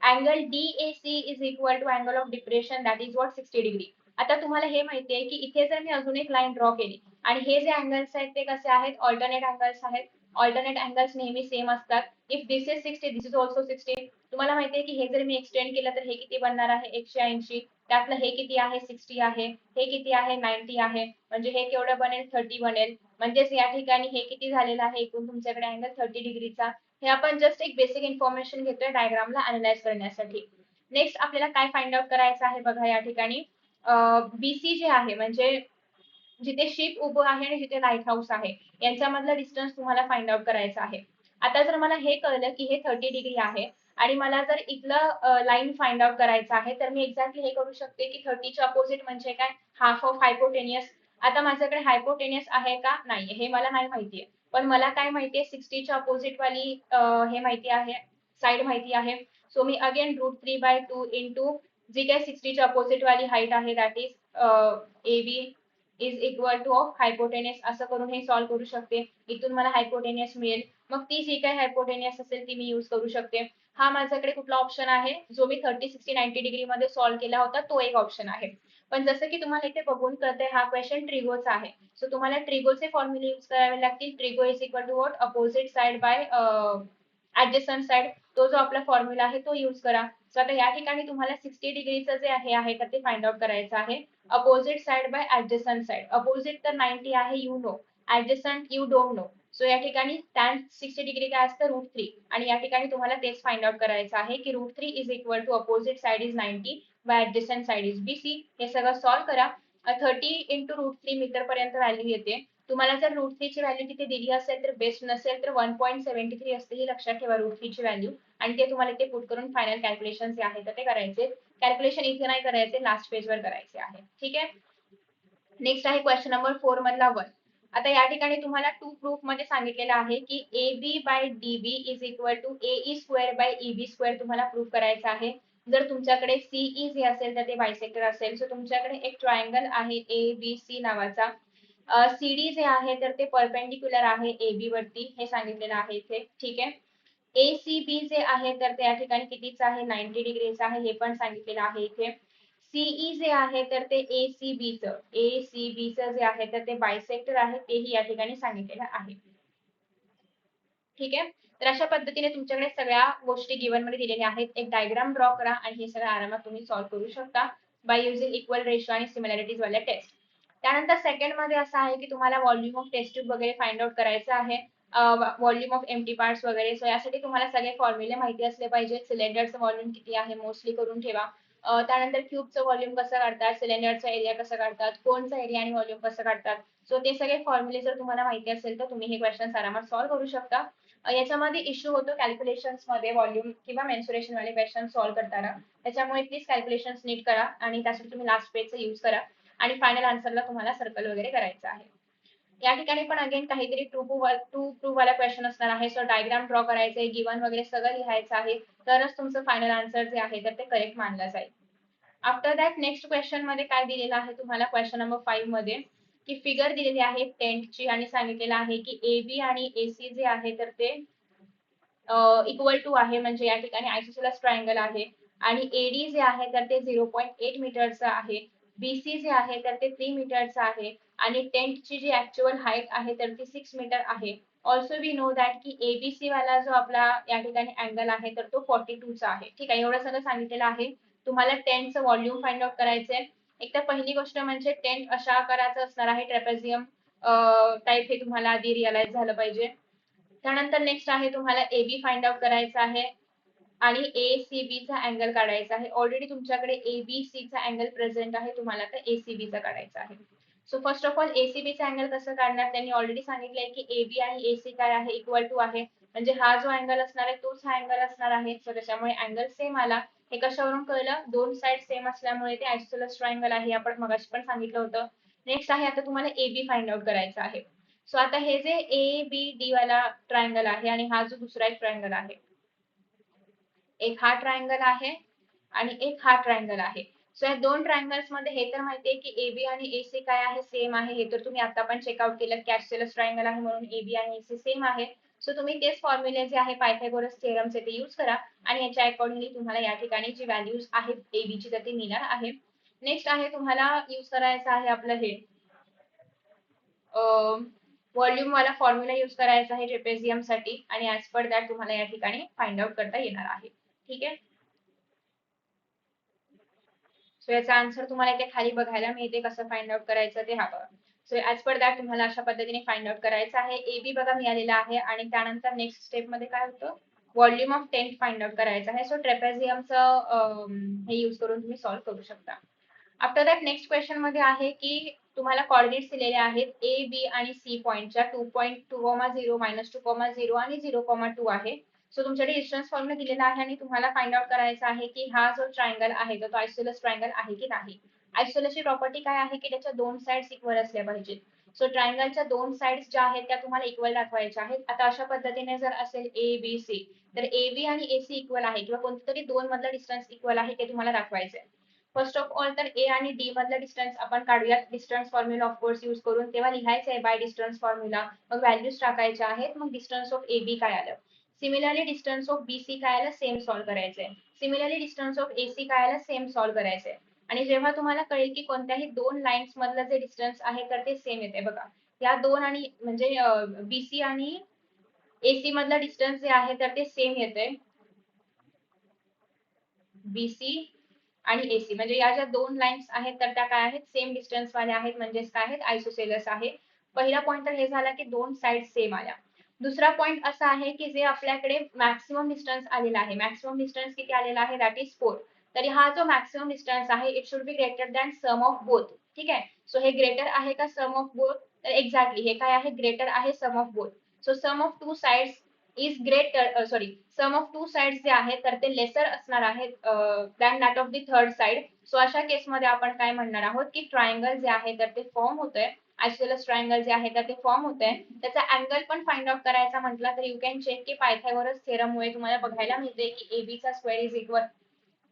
Angle DAC is equal to angle of depression that is what 60 degree. आता तुम्हाला हे माहिती आहे की इथे जर मी अजून एक लाईन ड्रॉ केली आणि हे जे अँगल्स आहेत ते कसे आहेत, ऑल्टरनेट अँगल्स आहेत. ऑल्टरनेट अँगल्स नेहमी सेम असतात. If this is 60 this is also 60. तुम्हाला माहिती आहे की हे जर मी एक्सटेंड केलं तर हे किती बनणार आहे, 180. त्यातलं हे किती आहे, 60 आहे. हे किती आहे, 90 आहे. म्हणजे हे केवढं बनेल, 30 बनेल. म्हणजेच या ठिकाणी हे किती झालेलं आहे एकूण तुमच्याकडे अँगल 30 डिग्रीचा. हे आपण जस्ट एक बेसिक इन्फॉर्मेशन घेतोय डायग्रामला अनालाइज करण्यासाठी. नेक्स्ट आपल्याला काय फाइंड आउट करायचं आहे बघा या ठिकाणी. बीसी जे आहे म्हणजे जिथे शिप उभं आहे आणि जिथे लाईट हाऊस आहे यांच्यामधलं डिस्टन्स तुम्हाला फाइंड आउट करायचं आहे. आता जर मला हे कळलं की हे 30 डिग्री आहे आणि मला जर इथलं लाईन फाइंड आउट करायचं आहे तर मी एक्झॅक्टली हे करू शकते की 30च्या अपोजिट म्हणजे काय, हाफ ऑफ हायपोटेनियस. आता माझ्याकडे हायपोटेनियस आहे का, नाही, हे मला नाही माहितीये. पण मला काय माहितीये, 60च्या अपोजिट वाली हे माहिती आहे, साइड माहिती आहे. सो मी अगेन √3/2 इंटू जी काय 60च्या अपोजिट वाली हाईट आहे that is AB is equal two of hypotenuse असं करून हे सॉल्व्ह करू शकते. इथून मला हायपोटेनियस मिळेल. मग ती जी काही हायपोटेनियस असेल ती मी यूज करू शकते. हा माझ्याकडे कुठला ऑप्शन आहे, जो मी 30, 60, 90 डिग्री मध्ये सॉल्व्ह केला होता तो एक ऑप्शन आहे. पण जसं की तुम्हाला इथे बघून कळतंय हा क्वेश्चन ट्रिगोचा आहे. सो तुम्हाला ट्रिगोचे फॉर्म्युले यूज करावे लागतील. Trigo is equal to what, opposite side by adjacent side. तो जो आपला फॉर्म्युला आहे तो यूज करा. सो आता या ठिकाणी तुम्हाला 60 डिग्रीचं जे आहे तर ते फाइंड आउट करायचं आहे. Opposite side by adjacent side. Opposite तर 90 आहे, you know. Adjacent you don't know. So या ठिकाणी tan 60 डिग्री काय असतं, √3. आणि या ठिकाणी तुम्हाला तेच फाइंड आउट करायचं आहे की √3 is equal to opposite side is 90 by adjacent side is BC. हे सगळं सॉल्व्ह करा. 30 इंटू √3 मीटर पर्यंत व्हॅल्यू येते. तुम्हाला जर √3 ची व्हॅल्यू तिथे दिली असेल तर बेस्ट, नसेल तर 1.73 असते. ही लक्षात ठेवा √3 ची व्हॅल्यू. आणि ते तुम्हाला इथे पुट करून फायनल कॅल्क्युलेशन जे आहे तर ते करायचे. कॅल्क्युलेशन इथे नाही करायचे, लास्ट पेजवर करायचे आहे. ठीक आहे. नेक्स्ट आहे क्वेश्चन नंबर 4 मधला 1. आता या ठिकाणी तुम्हाला टू प्रूफ मध्ये सांगितलेलं आहे की AB by DB is equal to AE square by EB square तुम्हाला प्रूफ करायचं आहे. जर तुमच्याकडे CE जे असेल तर ते बायसेक्टर असेल. सो तुमच्याकडे एक ट्रायंगल आहे ABC नावाचा. CD जे आहे तर ते परपेंडिक्युलर आहे AB वरती, हे सांगितलेलं आहे इथे. ठीक आहे. ACB जे आहे तर ते या ठिकाणी कितीच आहे, 90 डिग्रीच आहे, हे पण सांगितलेलं आहे इथे. CE जे आहे तर ते ACBचं जे आहे तर ते बायसेक्टर आहे, तेही या ठिकाणी सांगितलेलं आहे. ठीक आहे. तर अशा पद्धतीने तुमच्याकडे सगळ्या गोष्टी गिवन मध्ये दिलेल्या आहेत. एक डायग्राम ड्रॉ करा आणि हे सगळं आरामात तुम्ही सॉल्व्ह करू शकता बाय युझिंग इक्वल रेशो आणि सिमिलॅरिटीज वाल्या टेस्ट. त्यानंतर सेकंड मध्ये असं आहे की तुम्हाला व्हॉल्यूम ऑफ टेस्ट ट्यूब वगैरे फाइंड आउट करायचं आहे. व्हॉल्यूम ऑफ एम्प्टी पार्ट्स वगैरे. सो यासाठी तुम्हाला सगळे फॉर्म्युले माहिती असले पाहिजे. सिलेंडरचं व्हॉल्यूम किती आहे मोस्टली करून ठेवा. त्यानंतर क्यूबचं व्हॉल्यूम कसं काढतात, सिलेंडरचा एरिया कसं काढतात, कोनचा एरिया आणि व्हॉल्यूम कसं काढतात. सो ते सगळे फॉर्म्युले जर तुम्हाला माहिती असेल तर तुम्ही हे क्वेश्चन आरामात सॉल्व्ह करू शकता. याच्यामध्ये इश्यू होतो कॅल्क्युलेशन्स मध्ये व्हॉल्यूम किंवा मेन्सुरेशन वाले क्वेश्चन सॉल्व्ह करताना. त्याच्यामुळे प्लीज कॅल्क्युलेशन्स नीट करा आणि त्यासाठी तुम्ही लास्ट पेजचा यूज करा आणि फायनल आन्सरला तुम्हाला सर्कल वगैरे करायचं आहे. या ठिकाणी पण अगेन काहीतरी टू प्रूव्ह वाला क्वेश्चन असणार आहे. सो डायग्राम ड्रॉ करायचे, गिवन वगैरे सगळं लिहायचं आहे, तरच तुमचं फायनल आन्सर जे आहे तर ते करेक्ट मानलं जाईल. आफ्टर दॅट नेक्स्ट क्वेश्चन मध्ये काय दिलेलं आहे तुम्हाला, क्वेश्चन नंबर 5 मध्ये की फिगर दिलेली आहे टेंटची आणि सांगितलेलं आहे की AB आणि AC जे आहे तर ते इक्वल टू आहे. म्हणजे या ठिकाणी आयसोसेलेस ट्रायंगल आहे आणि AD जे आहे तर ते 0.8 मीटरचं आहे. BC जे आहे तर ते 3 मीटरचं आहे आणि टेंटची जी ऍक्च्युअल हाईट आहे तर ती 6 मीटर आहे. ऑल्सो वी नो दॅट की ABC वाला जो आपला या ठिकाणी अँगल आहे तर तो 42 चा आहे. ठीक आहे. एवढं सगळं सांगितलेलं आहे. तुम्हाला टेंटचं व्हॉल्यूम फाइंड आउट करायचंय. एक तर पहिली गोष्ट म्हणजे टेंट अशा आकाराचं असणार आहे, ट्रेपेझियम टाईप, हे तुम्हाला आधी रिअलाइज झालं पाहिजे. त्यानंतर नेक्स्ट आहे तुम्हाला AB फाइंड आउट करायचा आहे आणि ACB चा अँगल काढायचा आहे. ऑलरेडी तुमच्याकडे ABC चा अँगल प्रेझेंट आहे, तुम्हाला आता ACB चा काढायचा आहे. So first of all ACB चा अँगल कसं काढणार, त्यांनी ऑलरेडी सांगितलंय की AB आणि AC काय आहे, इक्वल टू आहे. म्हणजे हा जो अँगल असणार आहे तोच हा अँगल असणार आहे. सो त्याच्यामुळे अँगल सेम आला. हे कशावरून कळलं, दोन साइड सेम असल्यामुळे ते आयसोसेलेस ट्रायंगल आहे, आपण मगाशी पण सांगितलं होतं. नेक्स्ट आहे आता तुम्हाला AB फाइंड आउट करायचा आहे. सो आता हे जे ABD वाला ट्रायंगल आहे आणि हा जो दुसरा एक ट्रायंगल आहे, एक हा ट्रायंगल आहे आणि एक हा ट्रायंगल आहे. सो या दोन ट्रायंगल्स मध्ये हे तर माहितीये की AB आणि AC काय आहे, सेम आहे. हे तर तुम्ही आता पण चेकआउट केलं की आयसोसेलेस ट्रायंगल आहे म्हणून AB आणि AC सेम आहे. सो तुम्ही तेच फॉर्म्युले जे आहे पायथागोरस थिअरमचे ते यूज करा आणि याच्या अकॉर्डिंगली तुम्हाला या ठिकाणी जी व्हॅल्यूज आहेत ए बी ची तर ती मिळणार आहे. नेक्स्ट आहे तुम्हाला यूज करायचं आहे आपलं हे व्हॉल्यूम वाला फॉर्म्युला यूज करायचा आहे ट्रेपेझियम साठी आणि ऍज पर दॅट तुम्हाला या ठिकाणी फाइंड आउट करता येणार आहे. ठीक आहे. सो याचा आन्सर तुम्हाला इथे खाली बघायला मिळते कसं फाइंड आउट करायचं ते हा बघा. सो ऍज पर दॅट तुम्हाला अशा पद्धतीने फाइंड आउट करायचं आहे. ए बी बघा मिळालेला आहे आणि त्यानंतर नेक्स्ट स्टेप मध्ये काय होतं volume of tent find out करायचं आहे. सो ट्रेपेझियमचं हे यूज करून तुम्ही सॉल्व्ह करू शकता. आफ्टर दॅट नेक्स्ट क्वेश्चन मध्ये आहे की तुम्हाला कॉर्डिनेट्स दिलेले आहेत ए बी आणि सी पॉईंटच्या 2.2,0 -2,0 आणि 0,2 आहे. सो तुमच्याकडे डिस्टन्स फॉर्म्युला दिलेला आहे आणि तुम्हाला फाइंड आउट करायचा आहे की हा जो ट्रायंगल आहे तो आयसोलस ट्रायंगल आहे की नाही. आयसोलसची प्रॉपर्टी काय आहे की त्याच्या दोन साइड्स इक्वल असल्या पाहिजेत. सो ट्रायंगलच्या दोन साइड्स ज्या आहेत त्या तुम्हाला इक्वल दाखवायच्या आहेत. आता अशा पद्धतीने जर असेल ए बी सी तर ए बी आणि ए सी इक्वल आहे किंवा कोणतरी दोन मधला डिस्टन्स इक्वल आहे ते तुम्हाला दाखवायचं आहे. फर्स्ट ऑफ ऑल तर ए आणि डी मधला डिस्टन्स आपण काढूयात डिस्टन्स फॉर्म्युला ऑफकोर्स यूज करून. तेव्हा लिहायचं आहे बाय डिस्टन्स फॉर्म्युला. मग व्हॅल्यूज टाकायच्या आहेत. मग डिस्टन्स ऑफ ए बी काय आलं. Similarly distance of B C काय आलं सेम सॉल्व्ह करायचंय. Similarly distance of A C काय आलं सेम सॉल्व्ह करायचंय. आणि जेव्हा तुम्हाला कळेल की कोणत्याही दोन लाईन्स मधलं जे डिस्टन्स आहे तर ते सेम येते बघा. या दोन आणि म्हणजे बीसी आणि एसी मधला डिस्टन्स जे आहे तर ते सेम येते. बीसी आणि एसी म्हणजे या ज्या दोन लाईन्स आहेत तर त्या काय आहेत सेम डिस्टन्स वाल्या आहेत म्हणजेच काय आहेत आयसोसेलस आहे. पहिला पॉइंट तर हे झाला की दोन साइड सेम आल्या. दुसरा पॉइंट असा आहे की जे आपल्याकडे मॅक्सिमम डिस्टन्स आलेला आहे. मॅक्सिमम डिस्टन्स किती आलेला आहे दॅट इज 4. तरी हा जो मॅक्सिमम डिस्टन्स आहे it should be greater than sum of both. ठीक आहे. सो हे ग्रेटर आहे का सम ऑफ बोथ तर एक्झॅक्टली हे काय आहे ग्रेटर आहे sum of both. So sum of two sides is greater sorry sum of two sides जे आहेत तर ते लेसर असणार आहेत than that of the third side. So अशा केसमध्ये आपण काय म्हणणार आहोत की ट्रायंगल जे आहे तर ते फॉर्म होतंय. आयसोसेलेस ट्रायंगल जे आहे तर ते फॉर्म होतंय. त्याचा अँगल पण फाइंड आउट करायचा म्हटला तर यू कॅन चेक की पायथागोरस थेरम मुळे तुम्हाला बघायला मिळते की एबी चा square is equal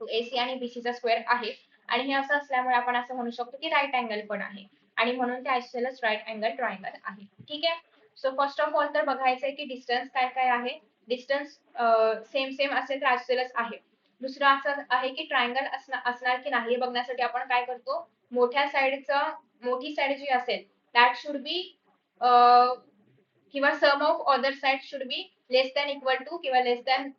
to AC आणि बीसी चा स्क्वेअर आहे. आणि हे असं असल्यामुळे आपण असं म्हणू शकतो की राईट अँगल पण आहे आणि म्हणून ते आयसोसेलेस राईट अँगल ट्रायंगल आहे. ठीक आहे. सो फर्स्ट ऑफ ऑल तर बघायचंय की डिस्टन्स काय काय आहे. डिस्टन्स सेम सेम असेल तर आयसोसेलेस आहे. दुसरं असं आहे की ट्रायंगल असणार की नाही हे बघण्यासाठी आपण काय करतो मोठ्या साइडचं मोठी साइड जी असेल दॅट शुड बी किंवा sum of other side should be less than equal to किंवा लेस दॅन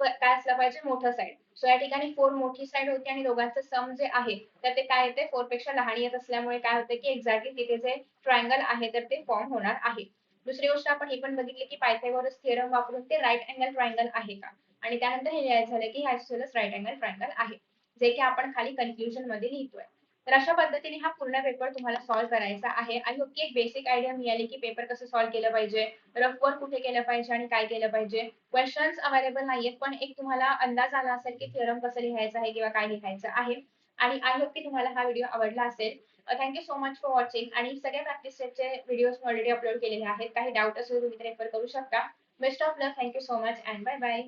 काय असलं पाहिजे मोठं साइड. सो या ठिकाणी 4 मोठी साइड होती आणि दोघांचं सम जे आहे तर ते काय येते 4 पेक्षा लहान येत असल्यामुळे काय होते की एक्झॅक्टली तिथे जे ट्रायंगल आहे तर ते फॉर्म होणार आहे. दुसरी गोष्ट आपण ही पण बघितली की पायथागोरस थिअरम वापरून ते राईट अँगल ट्रायंगल आहे का आणि त्यानंतर हे लिहायचं झालं की आयसोसेलेस राईट अँगल ट्रायंगल आहे जे की आपण खाली कन्क्लुजन मध्ये लिहितोय. तर अशा पद्धतीने हा पूर्ण पेपर तुम्हाला सॉल्व्ह करायचा आहे. आणि होप की एक बेसिक आयडिया मिळाली की पेपर कसं सॉल्व्ह केलं पाहिजे रफ वर्क कुठे केलं पाहिजे आणि काय केलं पाहिजे. क्वेश्चन्स अवेलेबल नाहीयेत पण एक तुम्हाला अंदाज आला असेल की थिअरम कसं लिहायचं आहे किंवा काय लिहायचं आहे. आणि आय होप की तुम्हाला हा व्हिडिओ आवडला असेल. Thank you so much for watching आणि सगळ्या प्रॅक्टिस सेटचे व्हिडिओज ऑलरेडी अपलोड केलेले आहेत. काही डाऊट असेल तुम्ही रेफर करू शकता. Best of luck. Thank you so much and bye bye.